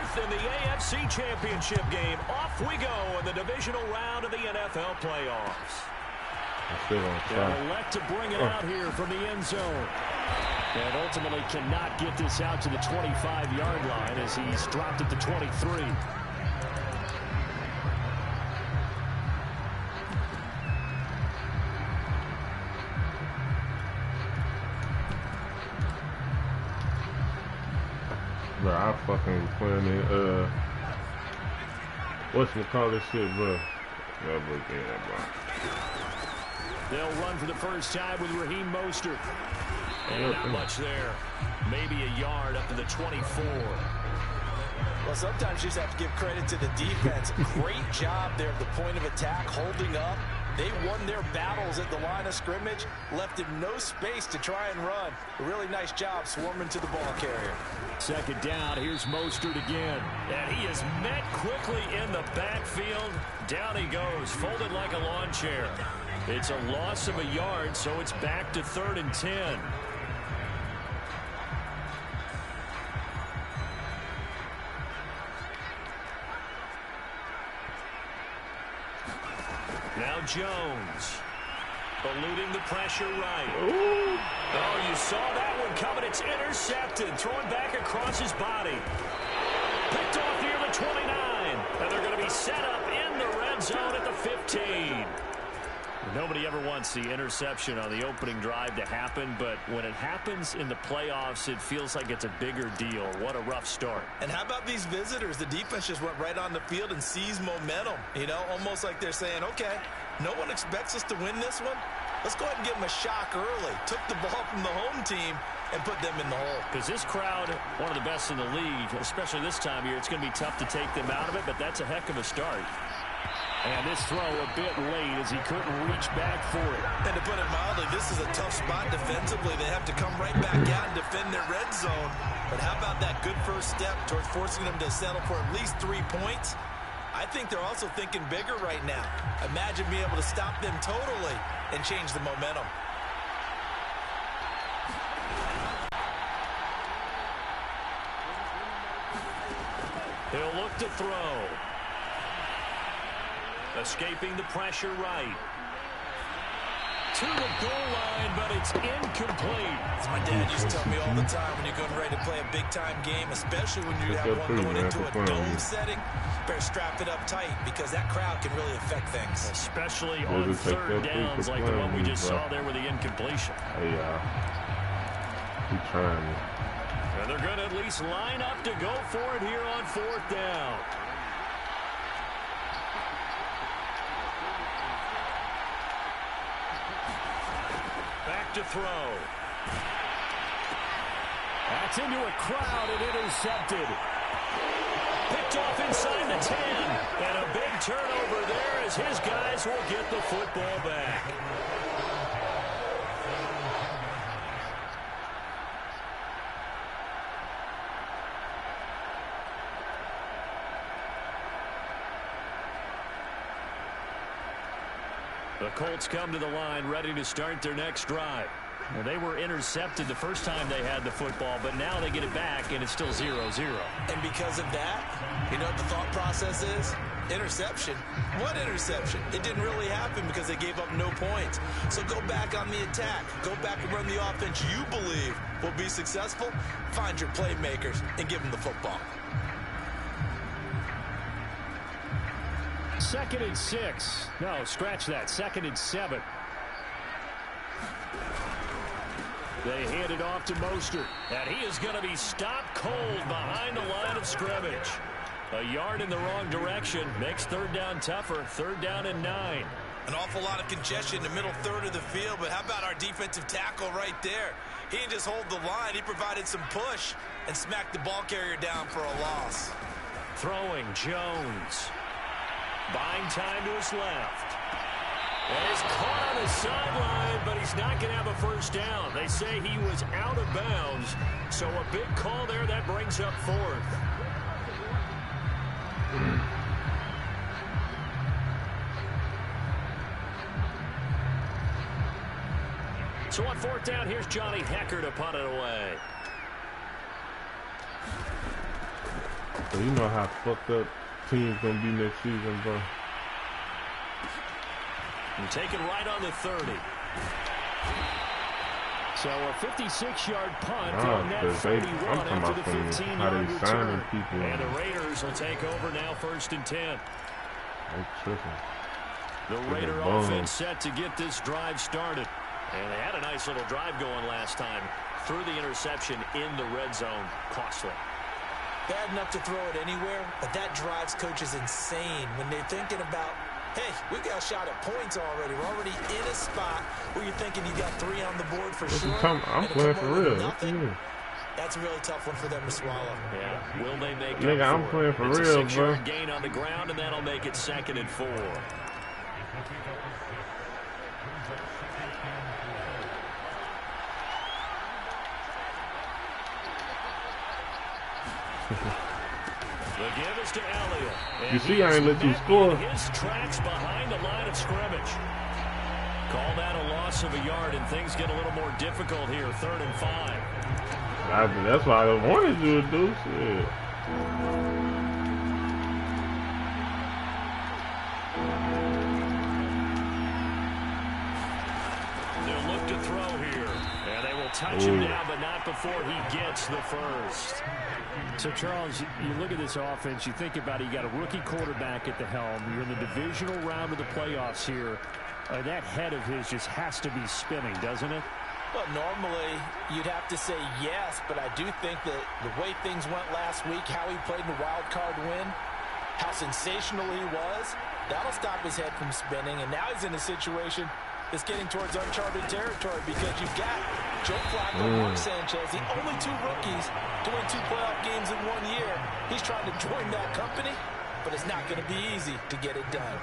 fourth in the AFC Championship game. Off we go in the divisional round of the NFL playoffs. They'll elect to bring it out here from the end zone. And ultimately cannot get this out to the 25-yard line as he's dropped at the 23. Bro, I fucking playing it, whatchamacallit shit, bro. Never again, bro. They'll run for the first time with Raheem Mostert. And not much there. Maybe a yard up to the 24. Well, sometimes you just have to give credit to the defense. Great job there at the point of attack, holding up. They won their battles at the line of scrimmage, left him no space to try and run. A really nice job swarming to the ball carrier. Second down, here's Mostert again. And he is met quickly in the backfield. Down he goes, folded like a lawn chair. It's a loss of a yard, so it's back to 3rd and 10. Now Jones, eluding the pressure right. Ooh. Oh, you saw that one coming. It's intercepted. Throwing back across his body. Picked off near the 29. And they're going to be set up in the red zone at the 15. Nobody ever wants the interception on the opening drive to happen, but when it happens in the playoffs, it feels like it's a bigger deal. What a rough start. And how about these visitors? The defense just went right on the field and seized momentum. You know, almost like they're saying, okay, no one expects us to win this one. Let's go ahead and give them a shock early. Took the ball from the home team and put them in the hole. Because this crowd, one of the best in the league, especially this time of year, it's going to be tough to take them out of it, but that's a heck of a start. And this throw a bit late as he couldn't reach back for it. And to put it mildly, this is a tough spot defensively. They have to come right back out and defend their red zone. But how about that good first step towards forcing them to settle for at least 3 points? I think they're also thinking bigger right now. Imagine being able to stop them totally and change the momentum. He'll look to throw. Escaping the pressure right. To the goal line, but it's incomplete. As my dad used to tell me all the time, when you're going ready to play a big-time game, especially when you have one going into a dome setting, better strap it up tight because that crowd can really affect things. Especially on third downs like the one we just saw there with the incompletion. Hey, he's trying me. And they're going to at least line up to go for it here on 4th down. Back to throw. That's into a crowd and intercepted. Picked off inside the 10. And a big turnover there as his guys will get the football back. The Colts come to the line ready to start their next drive. Well, they were intercepted the first time they had the football, but now they get it back, and it's still 0-0. And because of that, you know what the thought process is? Interception. What interception? It didn't really happen because they gave up no points. So go back on the attack. Go back and run the offense you believe will be successful. Find your playmakers and give them the football. 2nd and 6. No, scratch that. 2nd and 7. They hand it off to Mostert. And he is going to be stopped cold behind the line of scrimmage. A yard in the wrong direction makes 3rd down tougher. 3rd down and 9. An awful lot of congestion in the middle third of the field, but how about our defensive tackle right there? He didn't just hold the line. He provided some push and smacked the ball carrier down for a loss. Throwing Jones. Buying time to his left. And he's caught on the sideline, but he's not going to have a first down. They say he was out of bounds, so a big call there that brings up 4th. So on 4th down, here's Johnny Hecker to punt it away. So you know how fucked up teams gonna be next season, bro. And taken right on the 30. So a 56-yard punt on that 31 after the 15-yard return. And the Raiders will take over now 1st and 10. The Raider offense set to get this drive started. And they had a nice little drive going last time. Threw the interception in the red zone. Costly. Bad enough to throw it anywhere, but that drives coaches insane when they're thinking about, hey, we've got a shot at points already. We're already in a spot where you're thinking you got 3 on the board for sure. I'm playing for real. That's a really tough one for them to swallow. Yeah. Will they make up Nigga, I'm playing for real, bro. It's a 6-yard gain on the ground, and that'll make it 2nd and 4. The give is to Elliott. You see, I ain't let you score. His tracks behind the line of scrimmage. Call that a loss of a yard, and things get a little more difficult here. 3rd and 5. That's what I wanted you to do. Shit. They'll look to throw here. And they will touch him now, but not before he gets the first. So, Charles, you look at this offense, you think about it, you got a rookie quarterback at the helm. You're in the divisional round of the playoffs here. That head of his just has to be spinning, doesn't it? Well, normally you'd have to say yes, but I do think that the way things went last week, how he played in the wild card win, how sensational he was, that'll stop his head from spinning. And now he's in a situation that's getting towards uncharted territory because you've got Joe Flacco, Mark Sanchez, the only 2 rookies to win 2 playoff games in 1 year. He's trying to join that company, but it's not going to be easy to get it done.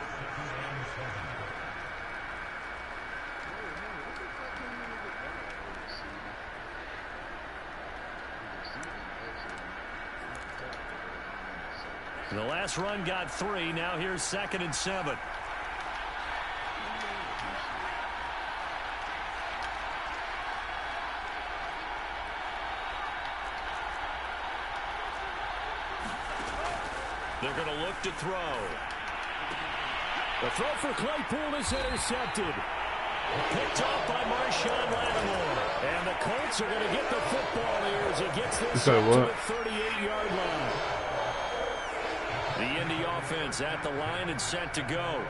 The last run got 3. Now here's 2nd and 7. They're going to look to throw. The throw for Claypool is intercepted. Picked off by Marshawn Lattimore. And the Colts are going to get the football here as he gets this up to the 38-yard line. The Indy offense at the line and set to go.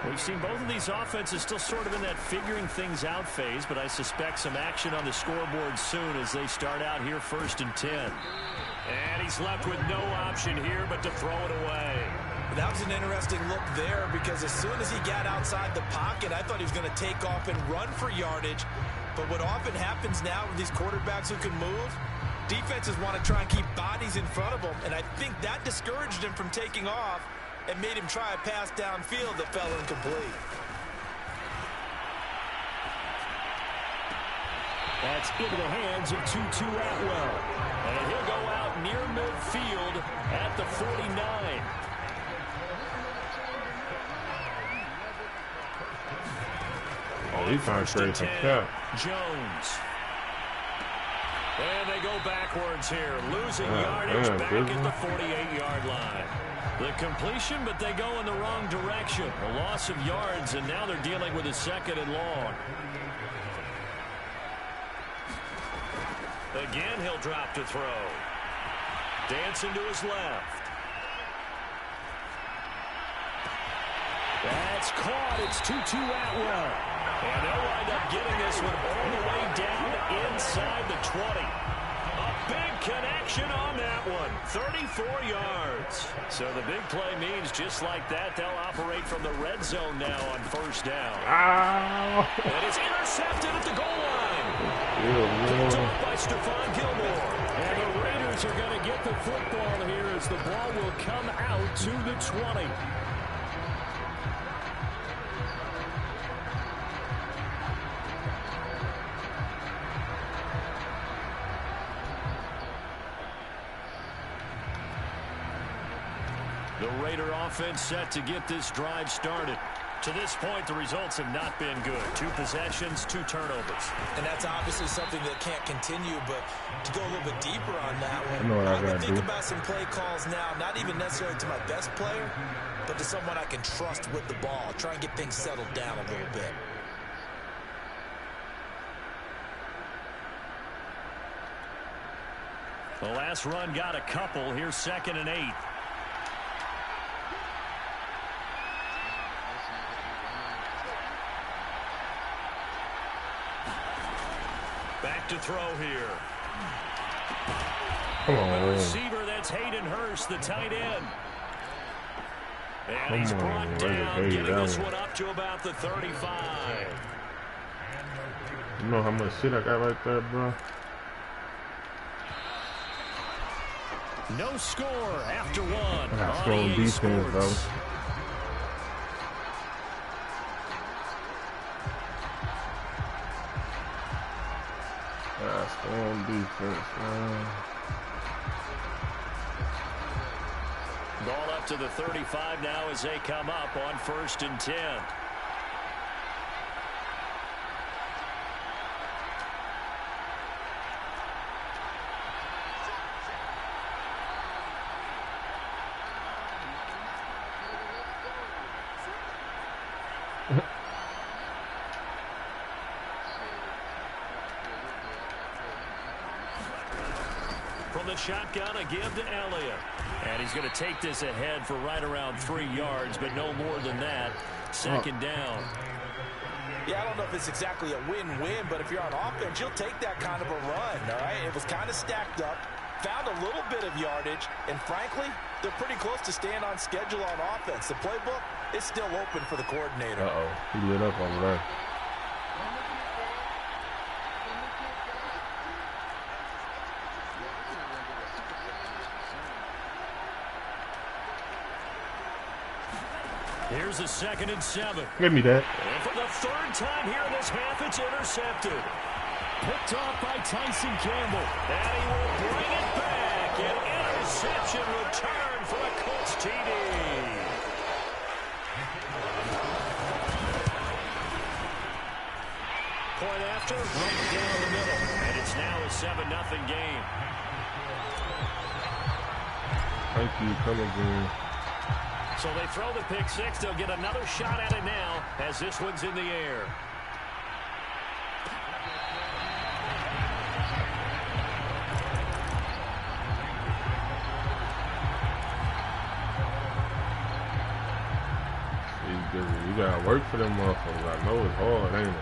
We've seen both of these offenses still sort of in that figuring things out phase, but I suspect some action on the scoreboard soon as they start out here 1st and 10. And he's left with no option here but to throw it away. That was an interesting look there because as soon as he got outside the pocket, I thought he was going to take off and run for yardage. But what often happens now with these quarterbacks who can move, defenses want to try and keep bodies in front of them, and I think that discouraged him from taking off and made him try a pass downfield that fell incomplete. That's into the hands of Tutu Atwell. And he'll go out near midfield at the 49. Oh, he's trying to create some cap. Jones. And they go backwards here, losing yardage back at the 48-yard line. The completion, but they go in the wrong direction. A loss of yards, and now they're dealing with a 2nd and long. Again, he'll drop to throw. Dancing to his left. That's caught. It's Tutu Atwell. And they'll wind up getting this one all the way down inside the 20. A big connection on that one. 34 yards. So the big play means just like that, they'll operate from the red zone now on 1st down. Ow. And it's intercepted at the goal line. Picked off by Stephon Gilmore. And the Raiders are going to get the football here as the ball will come out to the 20. The Raider offense set to get this drive started. To this point, the results have not been good. 2 possessions, 2 turnovers. And that's obviously something that can't continue, but to go a little bit deeper on that one, I would think about some play calls now, not even necessarily to my best player, but to someone I can trust with the ball. Try and get things settled down a little bit. The last run got a couple. Here's 2nd and 8. Back to throw here. Come on. The receiver, that's Hayden Hurst, the tight end. And he's brought down, getting this one up to about the 35. You know how much shit I got right there, bro? No score after 1. I got strong defense, bro. Strong defense, man. Ball up to the 35 now as they come up on 1st and 10. From the shotgun, a give to Elliott. And he's going to take this ahead for right around 3 yards, but no more than that. 2nd down. Yeah, I don't know if it's exactly a win-win, but if you're on offense, you'll take that kind of a run, all right? It was kind of stacked up, found a little bit of yardage, and frankly, they're pretty close to staying on schedule on offense. The playbook is still open for the coordinator. Uh-oh, he lit up over there. Here's a 2nd and 7. Give me that. And for the 3rd time here in this half, it's intercepted. Picked off by Tyson Campbell. And he will bring it back. An interception return for a Colts TD. Point after, right down the middle. And it's now a 7-0 game. Thank you, come again. So they throw the pick 6. They'll get another shot at it now as this one's in the air. You gotta work for them motherfuckers. I know it's hard, ain't it?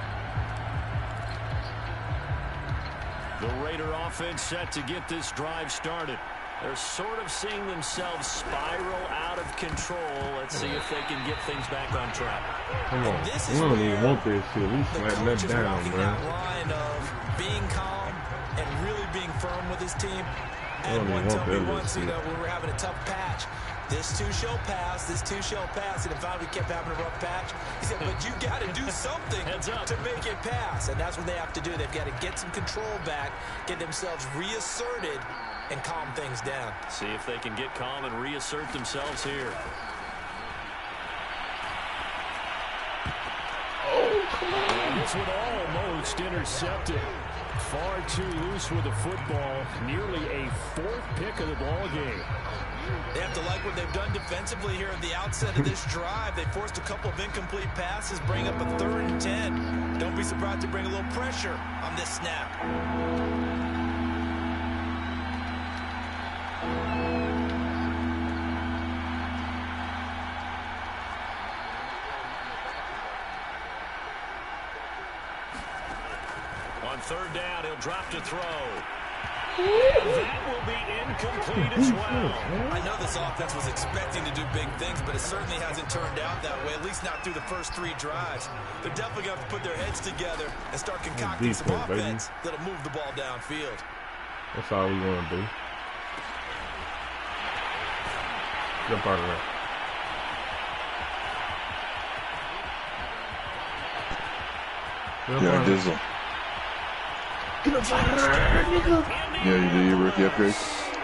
The Raider offense set to get this drive started. They're sort of seeing themselves spiral out of control. Let's see if they can get things back on track. Come on. We don't even want this shit. We slapping that down, man. That line of being calm and really being firm with his team. And one told me once, when we were having a tough patch, this too shall pass, this too shall pass. And if we kept having a rough patch, he said, but you got to do something to make it pass. And that's what they have to do. They've got to get some control back, get themselves reasserted, and calm things down. See if they can get calm and reassert themselves here. Oh, come on. This one almost intercepted. Far too loose with the football. Nearly a 4th pick of the ball game. They have to like what they've done defensively here at the outset of this drive. They forced a couple of incomplete passes, bring up a 3rd and 10. Don't be surprised to bring a little pressure on this snap. On 3rd down, he'll drop to throw. That will be incomplete as well. I know this offense was expecting to do big things, but it certainly hasn't turned out that way, at least not through the first 3 drives. They're definitely going to have to put their heads together and start concocting some offense that'll move the ball downfield. That's all we want to do. Jump out of there. Yeah, Dizzle. Get up out of there, nigga. Yeah, you do your rookie upgrade.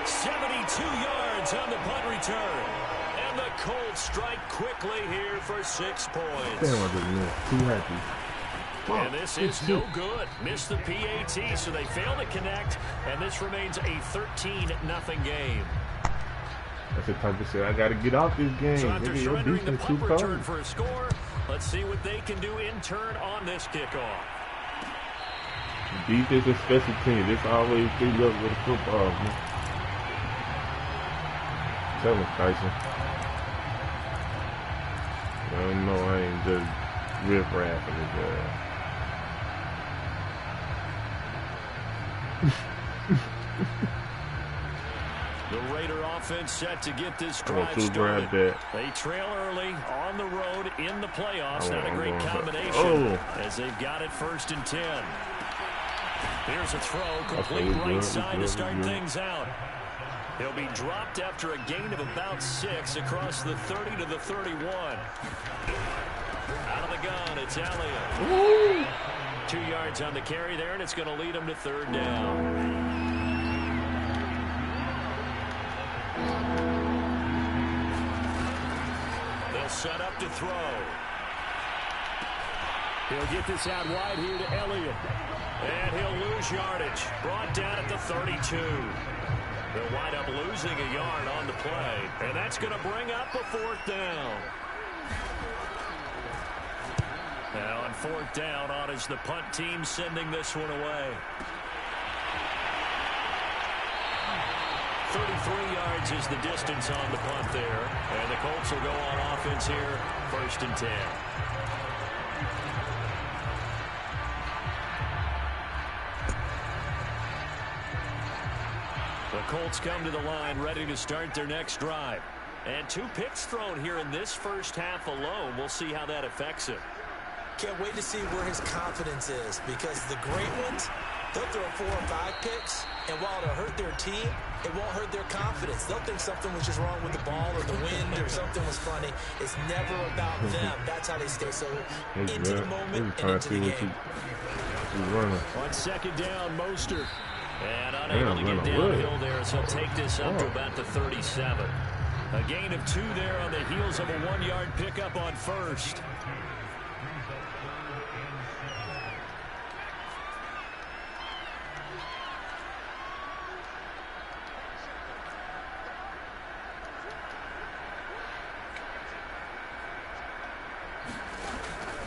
72 yards on the punt return. And And the Colts strike quickly here for 6 points. Damn, I just missed. Too happy. And this is no good. Missed the PAT, so they fail to connect, and this remains a 13-0 game. That's the type of shit I got to get off this game. So after Nigga, your surrendering the defense too punt cold. return for a score, let's see what they can do in turn on this kickoff. Defense and special teams. It's always 3 levels with the football, man. Tell me, Tyson. I don't know. I ain't just riff-raffing his ass. The Raider offense set to get this I want drive to grab started. that. They trail early on the road in the playoffs. Not a great I'm going combination oh. as they've got it 1st and 10. Here's a throw, complete we right good, side we to good, start we good. things out. He'll be dropped after a gain of about 6 across the 30 to the 31. Out of the gun, it's Elliott. 2 yards on the carry there, and it's going to lead him to 3rd down. They'll set up to throw. He'll get this out wide here to Elliott. And he'll lose yardage. Brought down at the 32. They'll wind up losing a yard on the play. And that's going to bring up a 4th down. Now on 4th down, on is the punt team sending this one away. 33 yards is the distance on the punt there. And the Colts will go on offense here, 1st and 10. The Colts come to the line ready to start their next drive. And 2 picks thrown here in this first half alone. We'll see how that affects him. Can't wait to see where his confidence is, because the great ones, they'll throw 4 or 5 picks, and while it'll hurt their team, it won't hurt their confidence. They'll think something was just wrong with the ball or the wind or something was funny. It's never about them. That's how they stay so into the moment and into the game. On 2nd down, Mostert. And unable to get downhill there, so he'll take this up to about the 37. A gain of 2 there on the heels of a 1-yard pickup on 1st.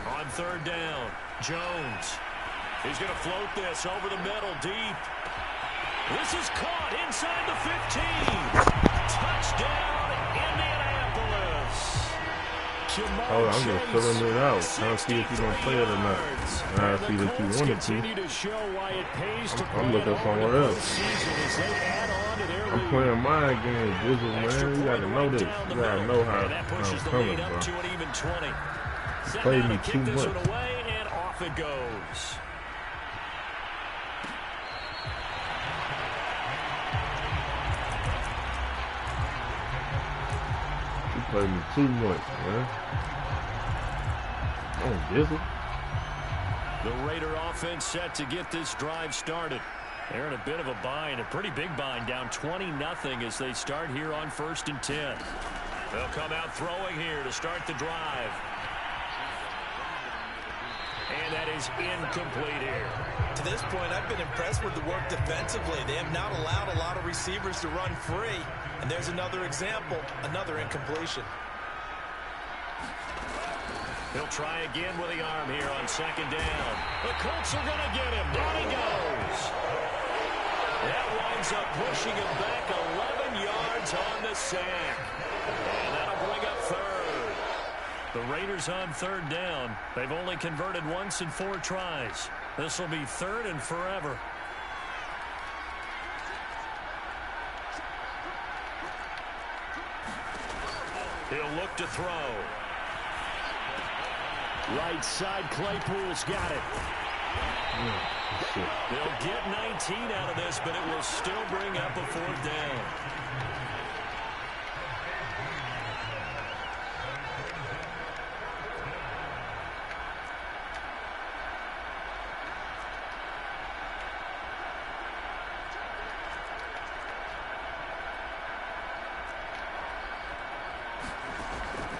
On 3rd down, Jones. He's going to float this over the middle, deep. This is caught inside the 15. Touchdown, Indianapolis. Oh, I'm just filling it out. Trying to see if he's going to play it or not. And I see that you wanted to. I'm looking somewhere else. I'm playing my game, Jizzle, man. You got to know this. You got to know how I'm coming, bro. You played me too much. And off it goes. Played me too much, man. Oh, Jizzle. The Raider offense set to get this drive started. They're in a bit of a bind, a pretty big bind, down 20-0 as they start here on 1st and 10. They'll come out throwing here to start the drive. And that is incomplete here. To this point, I've been impressed with the work defensively. They have not allowed a lot of receivers to run free. And there's another example, another incompletion. He'll try again with the arm here on 2nd down. The Colts are going to get him. Down he goes. That winds up pushing him back 11 yards on the sack. And that'll bring up 3rd. The Raiders on 3rd down. They've only converted once in 4 tries. This will be 3rd and forever. He'll look to throw. Right side, Claypool's got it. They'll get 19 out of this, but it will still bring up a 4th down.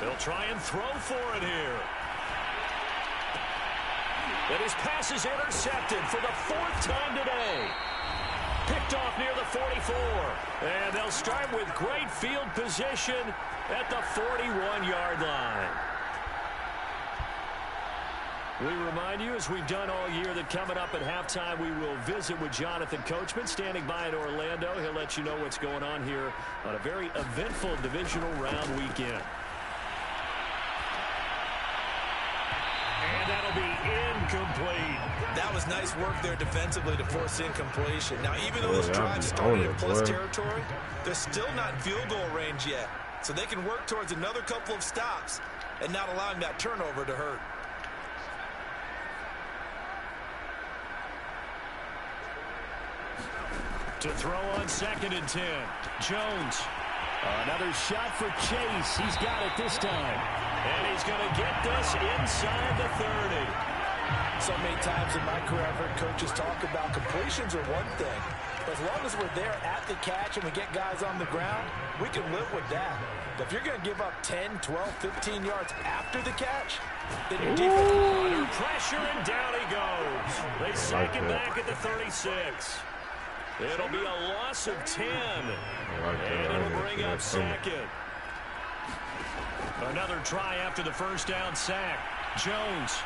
They'll try and throw for it here. And his pass is intercepted for the 4th time today. Picked off near the 44. And they'll start with great field position at the 41-yard line. We remind you, as we've done all year, that coming up at halftime, we will visit with Jonathan Coachman, standing by in Orlando. He'll let you know what's going on here on a very eventful divisional round weekend. And that'll be incomplete. That was nice work there defensively to force incompletion. Now, even though this drive started in plus territory, they're still not in field goal range yet. So they can work towards another couple of stops and not allowing that turnover to hurt. To throw on 2nd and 10. Jones. Another shot for Chase. He's got it this time. And he's going to get this inside the 30. So many times in my career I've heard coaches talk about completions are one thing. As long as we're there at the catch and we get guys on the ground, we can live with that. But if you're going to give up 10, 12, 15 yards after the catch, then your defense is under pressure, and down he goes. They sack him back at the 36. It'll be a loss of 10. And it'll bring up 2nd. Another try after the first down sack. Jones.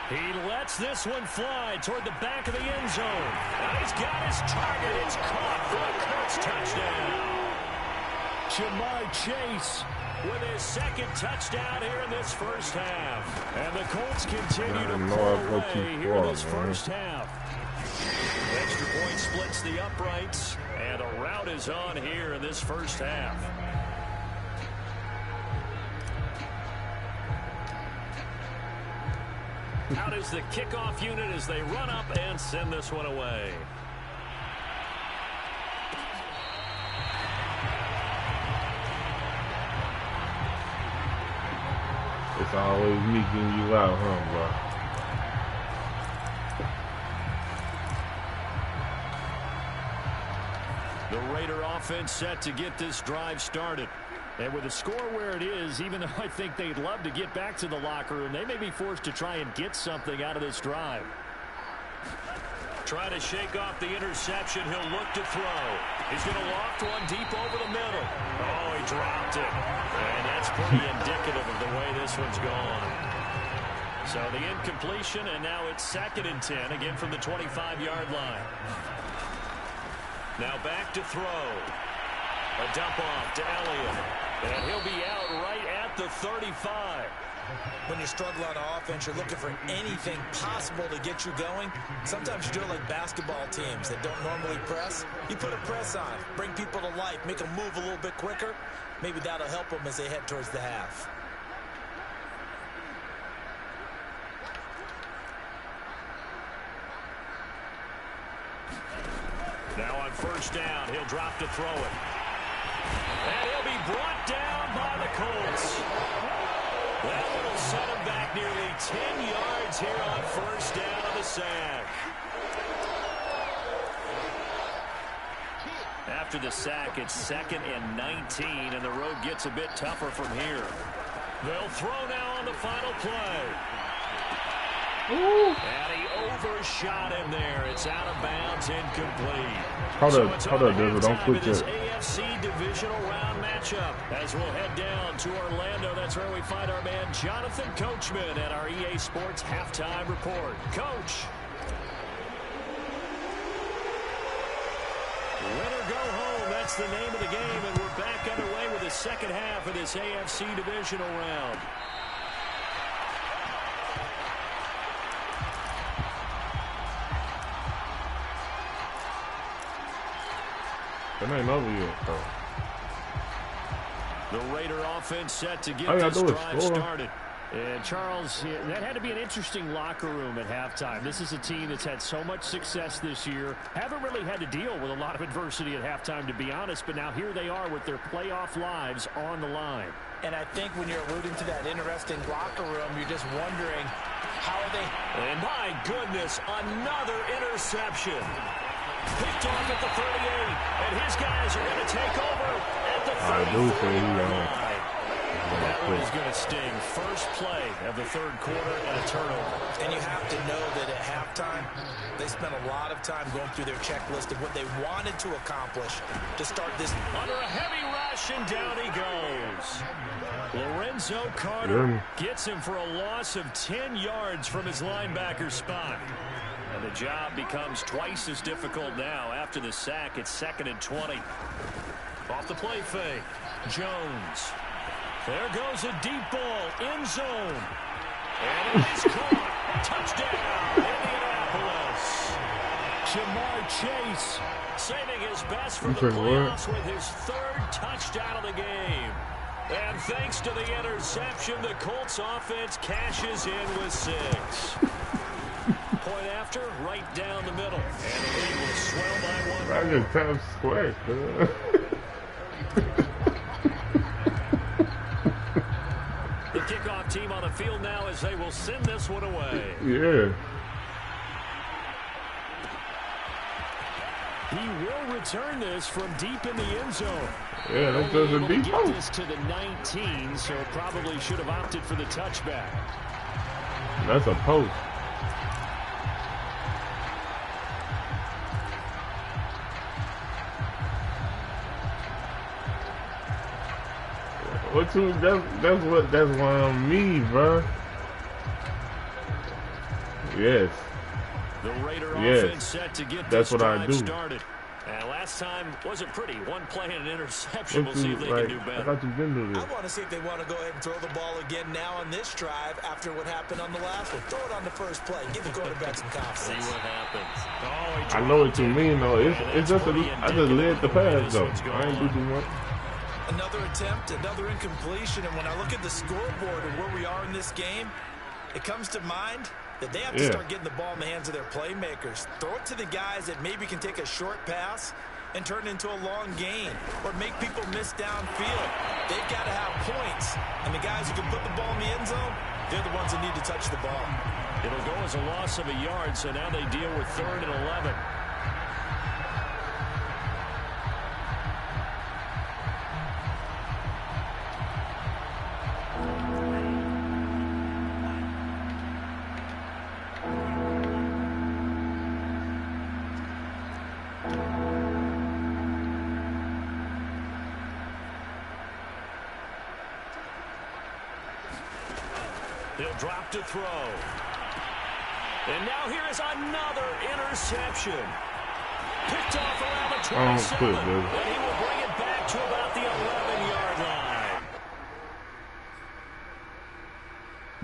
He lets this one fly toward the back of the end zone. And he's got his target. It's caught for a Colts touchdown. Jamar Chase with his 2nd touchdown here in this first half. And the Colts continue to pull away here in this first half. Extra point splits the uprights, and a rout is on here in this first half. Out is the kickoff unit as they run up and send this one away. It's always me getting you out, huh, bro? The Raider offense set to get this drive started. And with the score where it is, even though I think they'd love to get back to the locker room, they may be forced to try and get something out of this drive. Try to shake off the interception. He'll look to throw. He's going to loft one deep over the middle. Oh, he dropped it. And that's pretty indicative of the way this one's gone. So the incompletion, and now it's 2nd and 10, again from the 25-yard line. Now back to throw. A dump off to Elliott. And he'll be out right at the 35. When you struggle on offense, you're looking for anything possible to get you going. Sometimes you do it like basketball teams that don't normally press. You put a press on, bring people to life, make them move a little bit quicker. Maybe that'll help them as they head towards the half. Now on first down, he'll drop to throw it. And he'll be brought down by the Colts. That one will set him back nearly 10 yards here on first down on the sack. After the sack, it's 2nd and 19, and the road gets a bit tougher from here. They'll throw now on the final play. Ooh. And he overshot him there. It's out of bounds, incomplete. Hold up, David. Don't put that. AFC divisional round matchup as we'll head down to Orlando. That's where we find our man Jonathan Coachman at our EA Sports Halftime Report. Coach. Win or go home, that's the name of the game, and we're back underway with the second half of this AFC divisional round. It ain't over yet, though. The Raider offense set to get this drive started. And Charles, that had to be an interesting locker room at halftime. This is a team that's had so much success this year. Haven't really had to deal with a lot of adversity at halftime, to be honest. But now here they are with their playoff lives on the line. And I think when you're alluding to that interesting locker room, you're just wondering, how are they? And my goodness, another interception. Picked off at the 38, and his guys are going to take over at the 34. That one is going to sting. First play of the third quarter and a turnover. And you have to know that at halftime, they spent a lot of time going through their checklist of what they wanted to accomplish to start this. Under a heavy rush, and down he goes. Lorenzo Carter gets him for a loss of 10 yards from his linebacker spot. And the job becomes twice as difficult now. After the sack, it's 2nd and 20. Off the play fake. Jones. There goes a deep ball. End zone. And it is caught. Touchdown, Indianapolis. Jamar Chase saving his best for the playoffs with his 3rd touchdown of the game. And thanks to the interception, the Colts offense cashes in with 6. Point after, right down the middle. And the lead will swell by 1. I just Times Square. The kickoff team on the field now as they will send this one away. Yeah. He will return this from deep in the end zone. Yeah, that doesn't deep get this to the 19, so probably should have opted for the touchback. That's a post. That's why I'm me, bro. Yes. The Raider offense set to get that's this what I drive do. started. And last time wasn't pretty. One play and an interception. We'll see if they can do better. I want to see if they want to go ahead and throw the ball again now on this drive after what happened on the last one. Throw it on the first play. Give the quarterback some confidence. See what happens. I know what you mean, though. It's just I just led the pass, though. I ain't do too much. Another attempt, another incompletion, and when I look at the scoreboard and where we are in this game, it comes to mind that they have to start getting the ball in the hands of their playmakers. Throw it to the guys that maybe can take a short pass and turn it into a long gain or make people miss downfield. They've got to have points, and the guys who can put the ball in the end zone, they're the ones that need to touch the ball. It'll go as a loss of a yard, so now they deal with 3rd and 11. They'll drop to throw. And now here is another interception. Picked off around the 27. And he will bring it back to about the 11-yard line.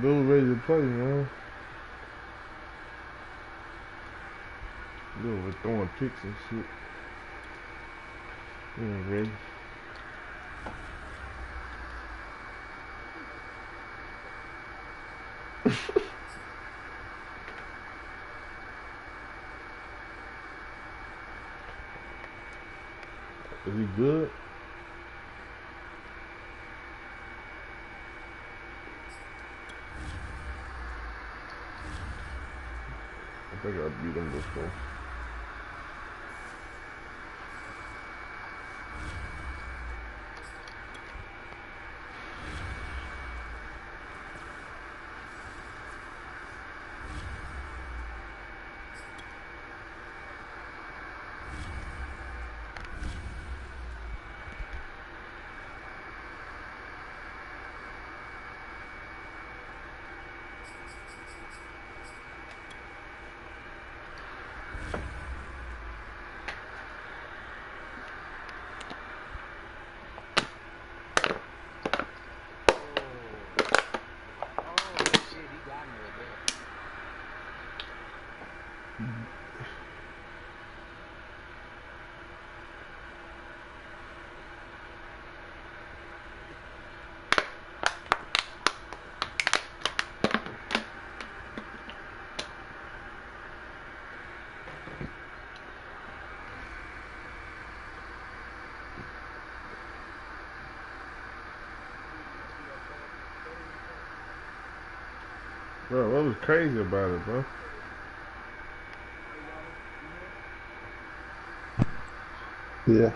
Bill ready to play, man. Bill was throwing picks and shit. He ain't ready. Is he good? I think I beat him before. Bro, what was crazy about it, bro? Yeah.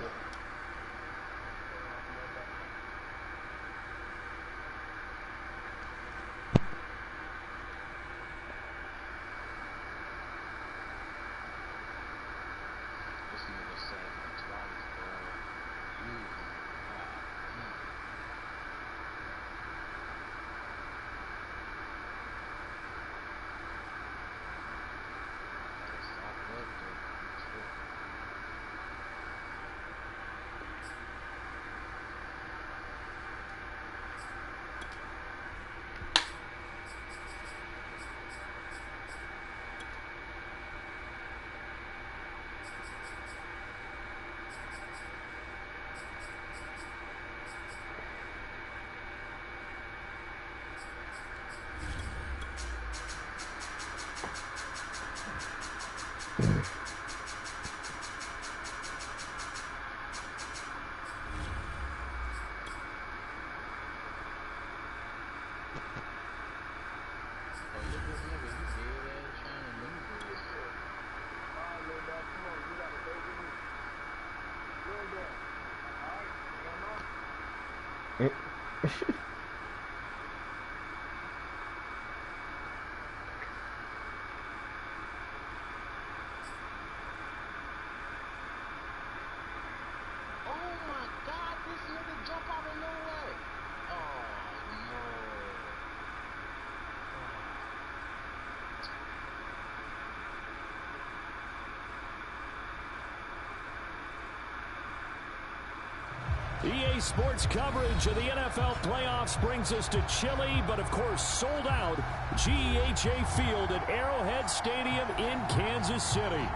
EA Sports coverage of the NFL playoffs brings us to chilly, but of course sold out GEHA Field at Arrowhead Stadium in Kansas City.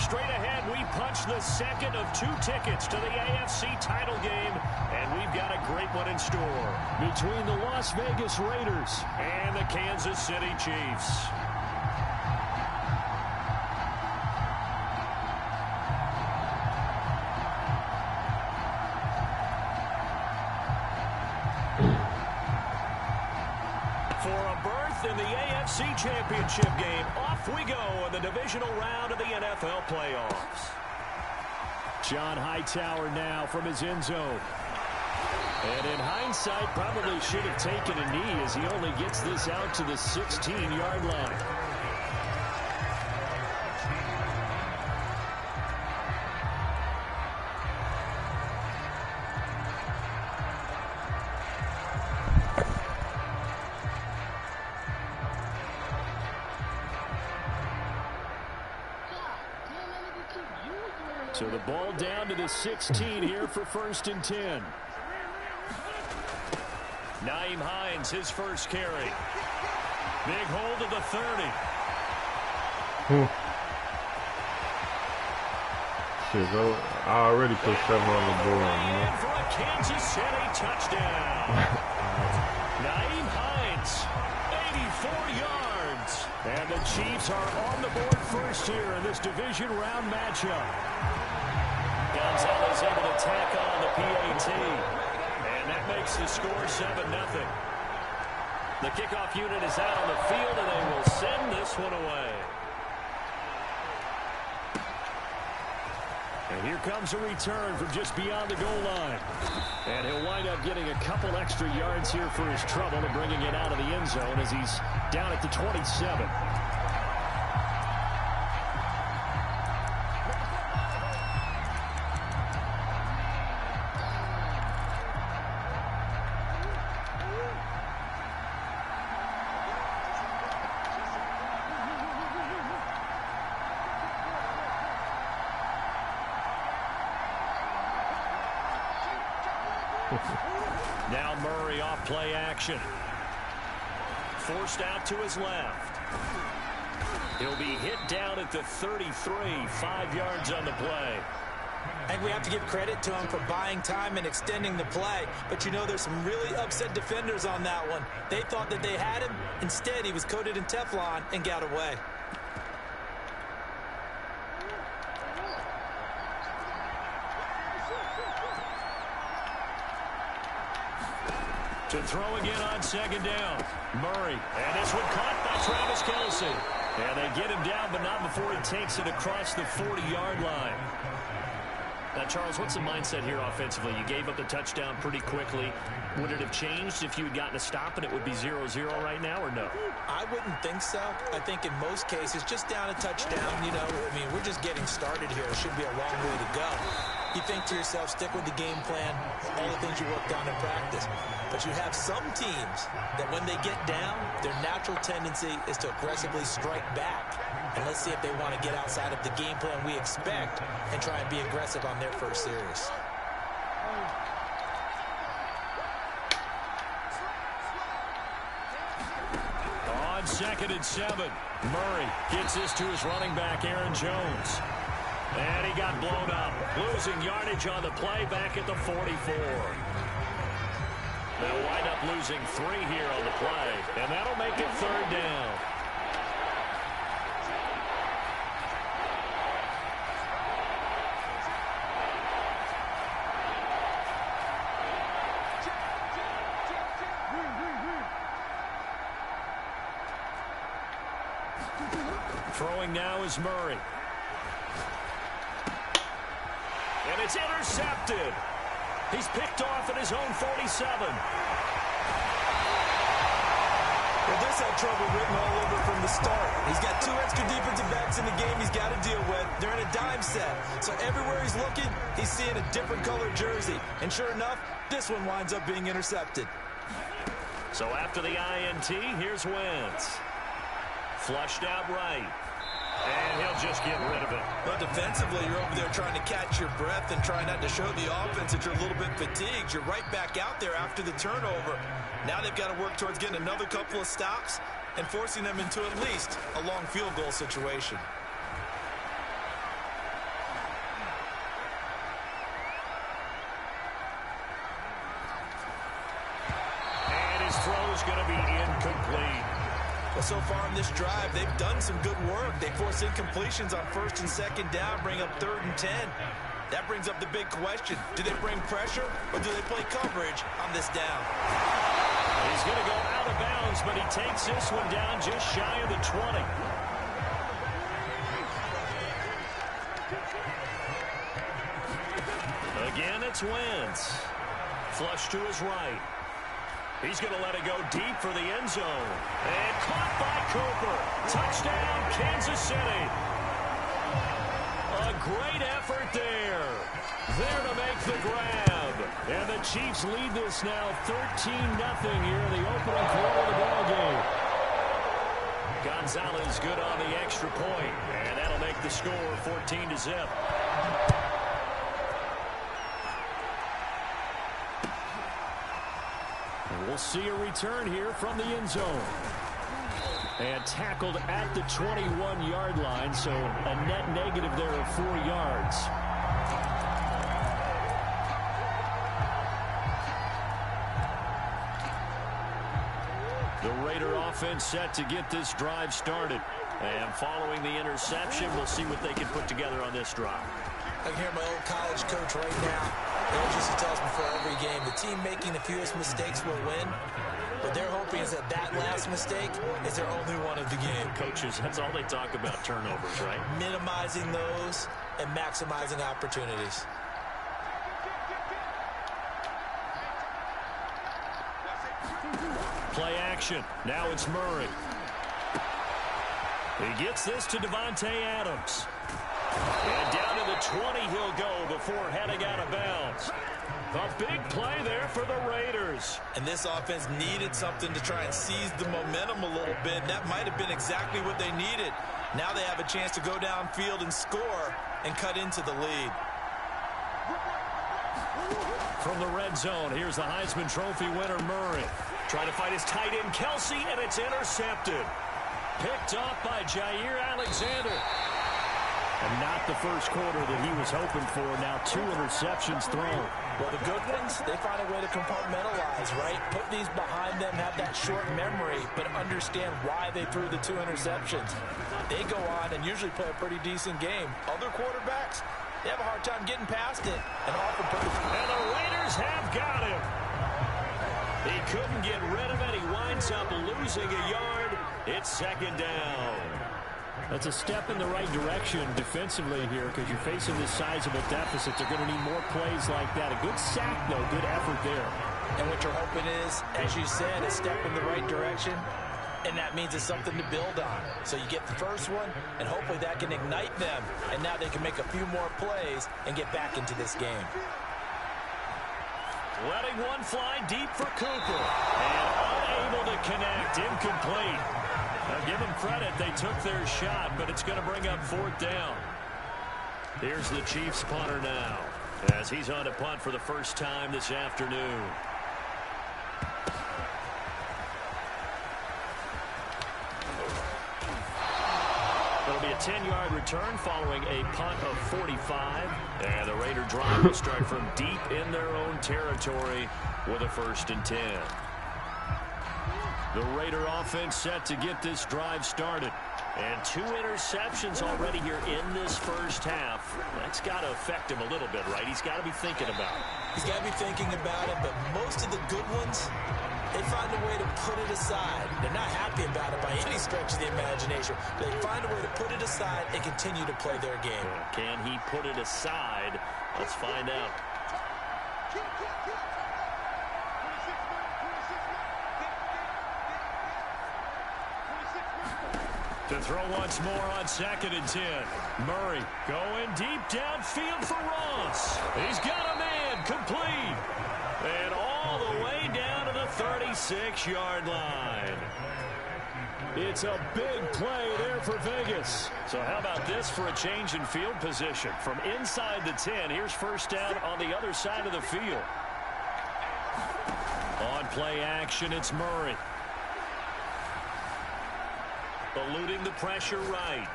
Straight ahead, we punch the second of 2 tickets to the AFC title game, and we've got a great one in store between the Las Vegas Raiders and the Kansas City Chiefs. In the AFC Championship game, off we go in the divisional round of the NFL playoffs. John Hightower now from his end zone. And in hindsight, probably should have taken a knee as he only gets this out to the 16-yard line. So the ball down to the 16 here for 1st and 10. Nyheim Hines, his first carry. Big hold of the 30. Shit, I already put 7 on the board, man. And for a Kansas City touchdown. Nyheim Hines, 84 yards. And the Chiefs are on the board first here in this division round matchup. Gonzalez able to tack on the PAT. And that makes the score 7-0. The kickoff unit is out on the field, and they will send this one away. And here comes a return from just beyond the goal line. And he'll wind up getting a couple extra yards here for his trouble and bringing it out of the end zone as he's down at the 27. Now Murray off play action. Forced out to his left. He'll be hit down at the 33, 5 yards on the play. I think we have to give credit to him for buying time and extending the play. But, you know, there's some really upset defenders on that one. They thought that they had him. Instead, he was coated in Teflon and got away. To throw again on 2nd down. Murray. And this one caught by Travis Kelce. And they get him down, but not before he takes it across the 40-yard line. Now, Charles, what's the mindset here offensively? You gave up the touchdown pretty quickly. Would it have changed if you had gotten a stop and it would be 0-0 right now, or no? I wouldn't think so. I think in most cases, just down a touchdown, you know, I mean, we're just getting started here. It should be a long way to go. You think to yourself, stick with the game plan, all the things you worked on in practice. But you have some teams that when they get down, their natural tendency is to aggressively strike back. And let's see if they want to get outside of the game plan we expect and try and be aggressive on their first series. On 2nd and 7, Murray gets this to his running back, Aaron Jones. And he got blown up, losing yardage on the play back at the 44. They'll wind up losing 3 here on the play, and that'll make it 3rd down. Throwing now is Murray. And it's intercepted. He's picked off at his own 47. Well, this had trouble written all over from the start. He's got 2 extra defensive backs in the game he's got to deal with. They're in a dime set. So everywhere he's looking, he's seeing a different colored jersey. And sure enough, this one winds up being intercepted. So after the INT, here's Wentz. Flushed out right. And he'll just get rid of it. But defensively, you're over there trying to catch your breath and try not to show the offense that you're a little bit fatigued. You're right back out there after the turnover. Now they've got to work towards getting another couple of stops and forcing them into at least a long field goal situation. And his throw's going to be incomplete. Well, so far in this drive, they've done some good work. They force incompletions on 1st and 2nd down, bring up 3rd and 10. That brings up the big question. Do they bring pressure or do they play coverage on this down? He's going to go out of bounds, but he takes this one down just shy of the 20. Again, it's Wentz. Flush to his right. He's going to let it go deep for the end zone. And caught by Cooper. Touchdown, Kansas City. A great effort there. There to make the grab. And the Chiefs lead this now 13-0 here in the opening quarter of the ballgame. Gonzalez good on the extra point. And that'll make the score 14-0. We'll see a return here from the end zone. And tackled at the 21-yard line, so a net negative there of 4 yards. The Raider offense set to get this drive started. And following the interception, we'll see what they can put together on this drive. I can hear my old college coach right now. He always used to tell us before every game, the team making the fewest mistakes will win. What they're hoping is that that last mistake is their only one of the game. Coaches, that's all they talk about, turnovers, right? Minimizing those and maximizing opportunities. Play action. Now it's Murray. He gets this to Devontae Adams. And down to the 20 he'll go before heading out of bounds. A big play there for the Raiders. And this offense needed something to try and seize the momentum a little bit. And that might have been exactly what they needed. Now they have a chance to go downfield and score and cut into the lead. From the red zone, here's the Heisman Trophy winner, Murray. Trying to fight his tight end, Kelsey, and it's intercepted. Picked off by Jair Alexander. And not the first quarter that he was hoping for. Now 2 interceptions thrown. Well, the good ones, they find a way to compartmentalize, right? Put these behind them, have that short memory, but understand why they threw the 2 interceptions. They go on and usually play a pretty decent game. Other quarterbacks, they have a hard time getting past it and often put it. And the Raiders have got him. He couldn't get rid of it. He winds up losing a yard. It's 2nd down. That's a step in the right direction defensively here because you're facing this sizable deficit. They're going to need more plays like that. A good sack, though. Good effort there. And what you're hoping is, as you said, a step in the right direction, and that means it's something to build on. So you get the first one, and hopefully that can ignite them, and now they can make a few more plays and get back into this game. Letting one fly deep for Cooper. And unable to connect. Incomplete. Now give them credit. They took their shot, but it's going to bring up 4th down. Here's the Chiefs punter now as he's on to punt for the first time this afternoon. It'll be a 10-yard return following a punt of 45. And the Raider drive will start from deep in their own territory with a 1st and 10. The Raider offense set to get this drive started. And 2 interceptions already here in this first half. That's got to affect him a little bit, right? He's got to be thinking about it. He's got to be thinking about it, but most of the good ones, they find a way to put it aside. They're not happy about it by any stretch of the imagination. They find a way to put it aside and continue to play their game. Can he put it aside? Let's find out. To throw once more on 2nd and 10. Murray going deep downfield for Ross. He's got a man complete. And all the way down to the 36-yard line. It's a big play there for Vegas. So how about this for a change in field position? From inside the 10, here's first down on the other side of the field. On play action, it's Murray. Eluding the pressure right.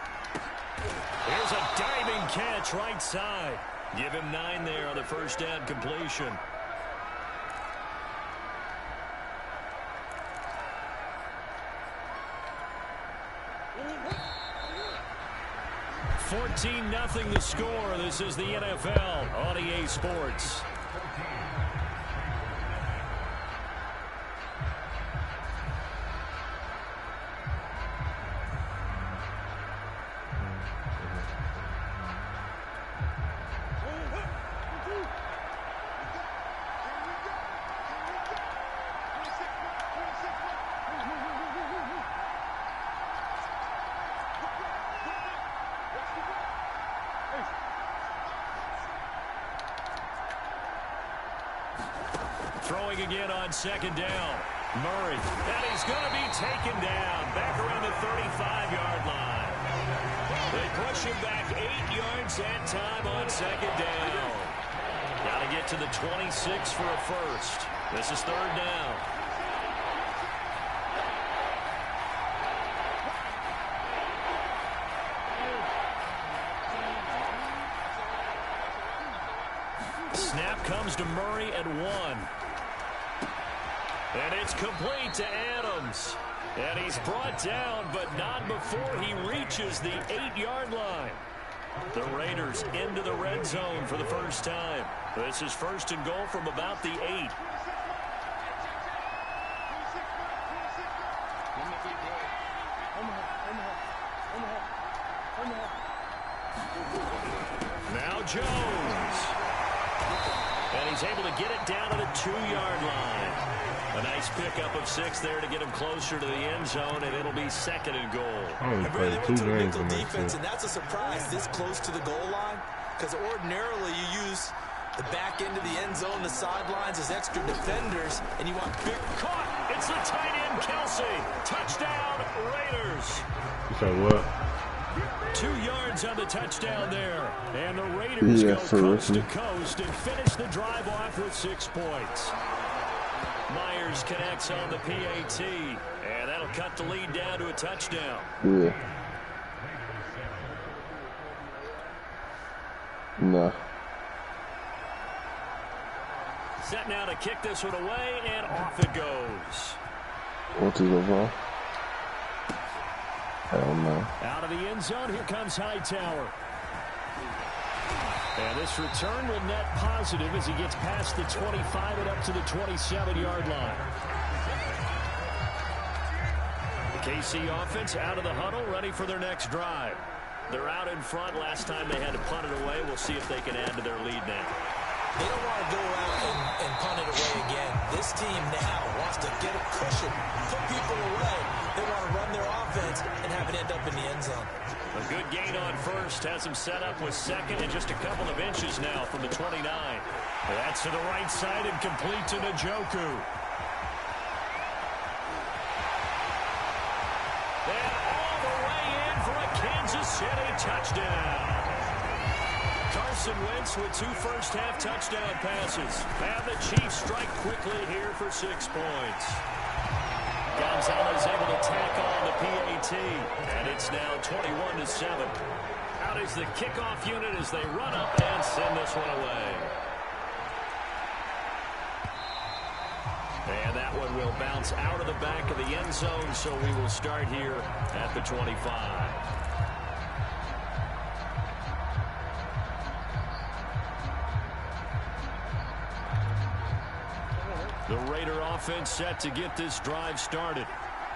Here's a diving catch right side. Give him 9 there on the first down completion. $14-0 the score. This is the NFL on EA Sports. Throwing again on 2nd down. Murray. And he's going to be taken down back around the 35-yard line. They push him back 8 yards that time on 2nd down. Got to get to the 26 for a first. This is 3rd down. Snap comes to Murray at 1. And it's complete to Adams. And he's brought down, but not before he reaches the 8-yard line. The Raiders into the red zone for the first time. This is 1st and goal from about the 8. Now Jones. And he's able to get it down to the 2-yard line. A nice pickup of 6 there to get him closer to the end zone, and it'll be 2nd and goal. I played 2 games in defense, and that's a surprise this close to the goal line, because ordinarily you use the back end of the end zone, the sidelines as extra defenders, and you want big. Caught! It's the tight end, Kelsey. Touchdown, Raiders. You said what? 2 yards on the touchdown there. And the Raiders go coast to coast and finish the drive off with 6 points. Myers connects on the PAT, and that'll cut the lead down to a touchdown. Yeah. Nah. Set now to kick this one away, and off it goes. What is over? Hell no. Out of the end zone, here comes Hightower. And this return will net positive as he gets past the 25 and up to the 27-yard line. The KC offense out of the huddle, ready for their next drive. They're out in front. Last time they had to punt it away. We'll see if they can add to their lead now. They don't want to go out and punt it away again. This team now wants to get a cushion, put people away. They want to run their offense and have it end up in the end zone. A good gain on first has him set up with 2nd and just a couple of inches now from the 29. That's to the right side and complete to Njoku. And all the way in for a Kansas City touchdown. Carson Wentz with 2 first-half touchdown passes. And the Chiefs strike quickly here for 6 points. Gonzalez able to tack on the PAT, and it's now 21-7. Out is the kickoff unit as they run up and send this one away. And that one will bounce out of the back of the end zone, so we will start here at the 25. The Raider offense set to get this drive started.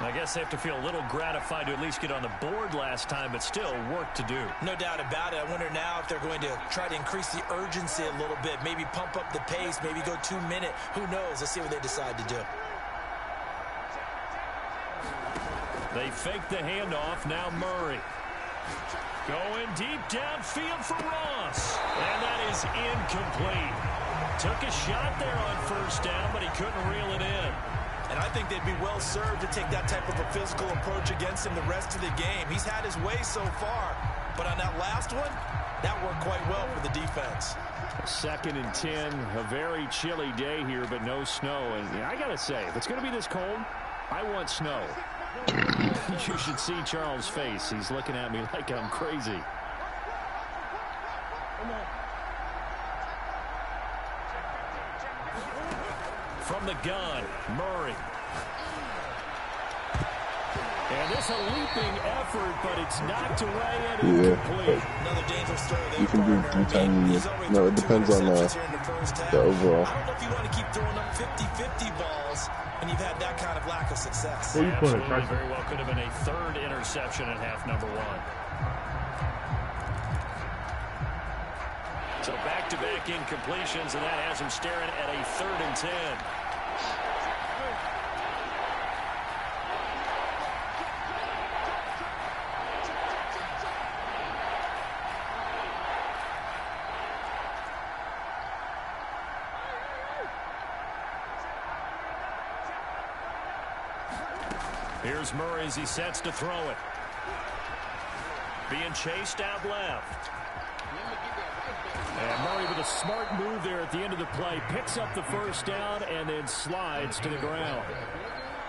I guess they have to feel a little gratified to at least get on the board last time, but still work to do. No doubt about it. I wonder now if they're going to try to increase the urgency a little bit, maybe pump up the pace, maybe go 2-minute. Who knows? Let's see what they decide to do. They fake the handoff. Now Murray. Going deep downfield for Ross. And that is incomplete. Took a shot there on first down, but he couldn't reel it in. And I think they'd be well served to take that type of a physical approach against him the rest of the game. He's had his way so far, but on that last one, that worked quite well for the defense. 2nd and 10, a very chilly day here, but no snow. And I got to say, if it's going to be this cold, I want snow. You should see Charles' face. He's looking at me like I'm crazy. From the gun, Murray. And this a leaping effort, but it's knocked away and incomplete. Another dangerous throw there. You can do 3 times. No, it depends on the overall. I don't know if you want to keep throwing up 50-50 balls when you've had that kind of lack of success. Absolutely, very well could have been a 3rd interception in half number 1. So back-to-back incompletions, and that has him staring at a 3rd and 10. Here's Murray as he sets to throw it. Being chased out left. And Murray with a smart move there at the end of the play. Picks up the first down and then slides to the ground.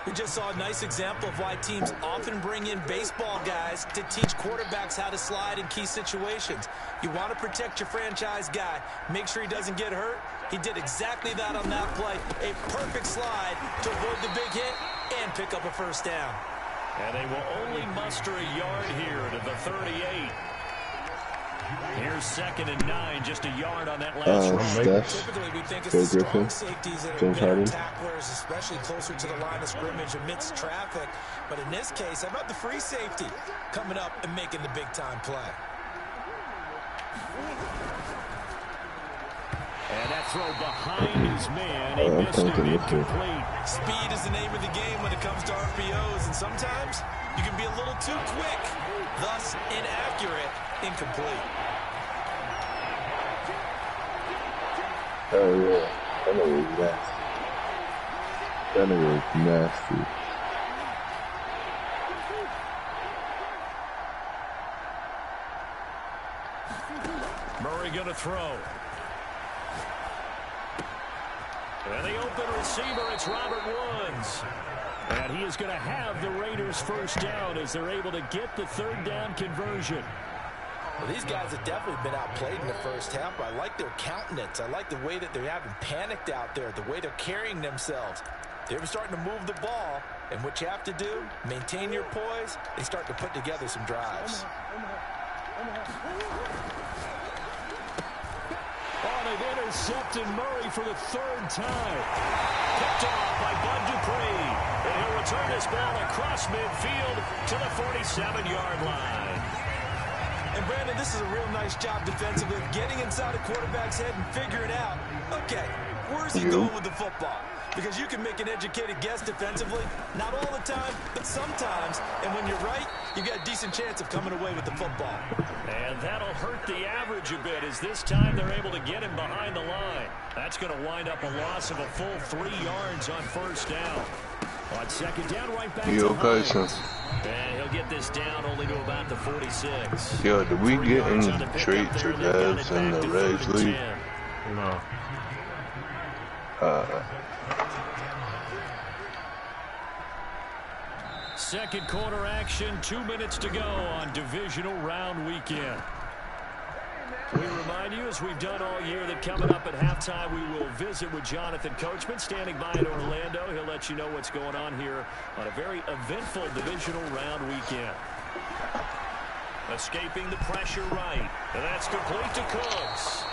We just saw a nice example of why teams often bring in baseball guys to teach quarterbacks how to slide in key situations. You want to protect your franchise guy. Make sure he doesn't get hurt. He did exactly that on that play. A perfect slide to avoid the big hit and pick up a first down. And they will only muster a yard here to the 38. Here's 2nd and 9, just a yard on that last run. Typically, we think it's the strong safeties that are better tacklers, especially closer to the line of scrimmage amidst traffic. But in this case, how about the free safety coming up and making the big-time play? And that throw behind his man. He missed it, incomplete. Speed is the name of the game when it comes to RPOs, and sometimes you can be a little too quick, thus inaccurate, incomplete. Oh, yeah. That was nasty. That was nasty. Murray going to throw. And the open receiver, it's Robert Woods. And he is going to have the Raiders first down as they're able to get the 3rd down conversion. Well, these guys have definitely been outplayed in the first half, but I like their countenance. I like the way that they haven't panicked out there, the way they're carrying themselves. They're starting to move the ball, and what you have to do, maintain your poise, and start to put together some drives. Oh, they've intercepted Murray for the 3rd time. Picked off by Bud Dupree. And he'll return this ball across midfield to the 47-yard line. And, Brandon, this is a real nice job defensively of getting inside a quarterback's head and figuring out, okay, where's he going with the football? Because you can make an educated guess defensively, not all the time, but sometimes. And when you're right, you've got a decent chance of coming away with the football. And that'll hurt the average a bit as this time they're able to get him behind the line. That's going to wind up a loss of a full 3 yards on first down. On 2nd down, right back to Hines. And he'll get this down only to about the 46. Yo, did we get any traits or guys in the Reds League? No. Second quarter action, 2 minutes to go on divisional round weekend. We remind you, as we've done all year, that coming up at halftime, we will visit with Jonathan Coachman, standing by in Orlando. He'll let you know what's going on here on a very eventful divisional round weekend. Escaping the pressure right. And that's complete to Cooks.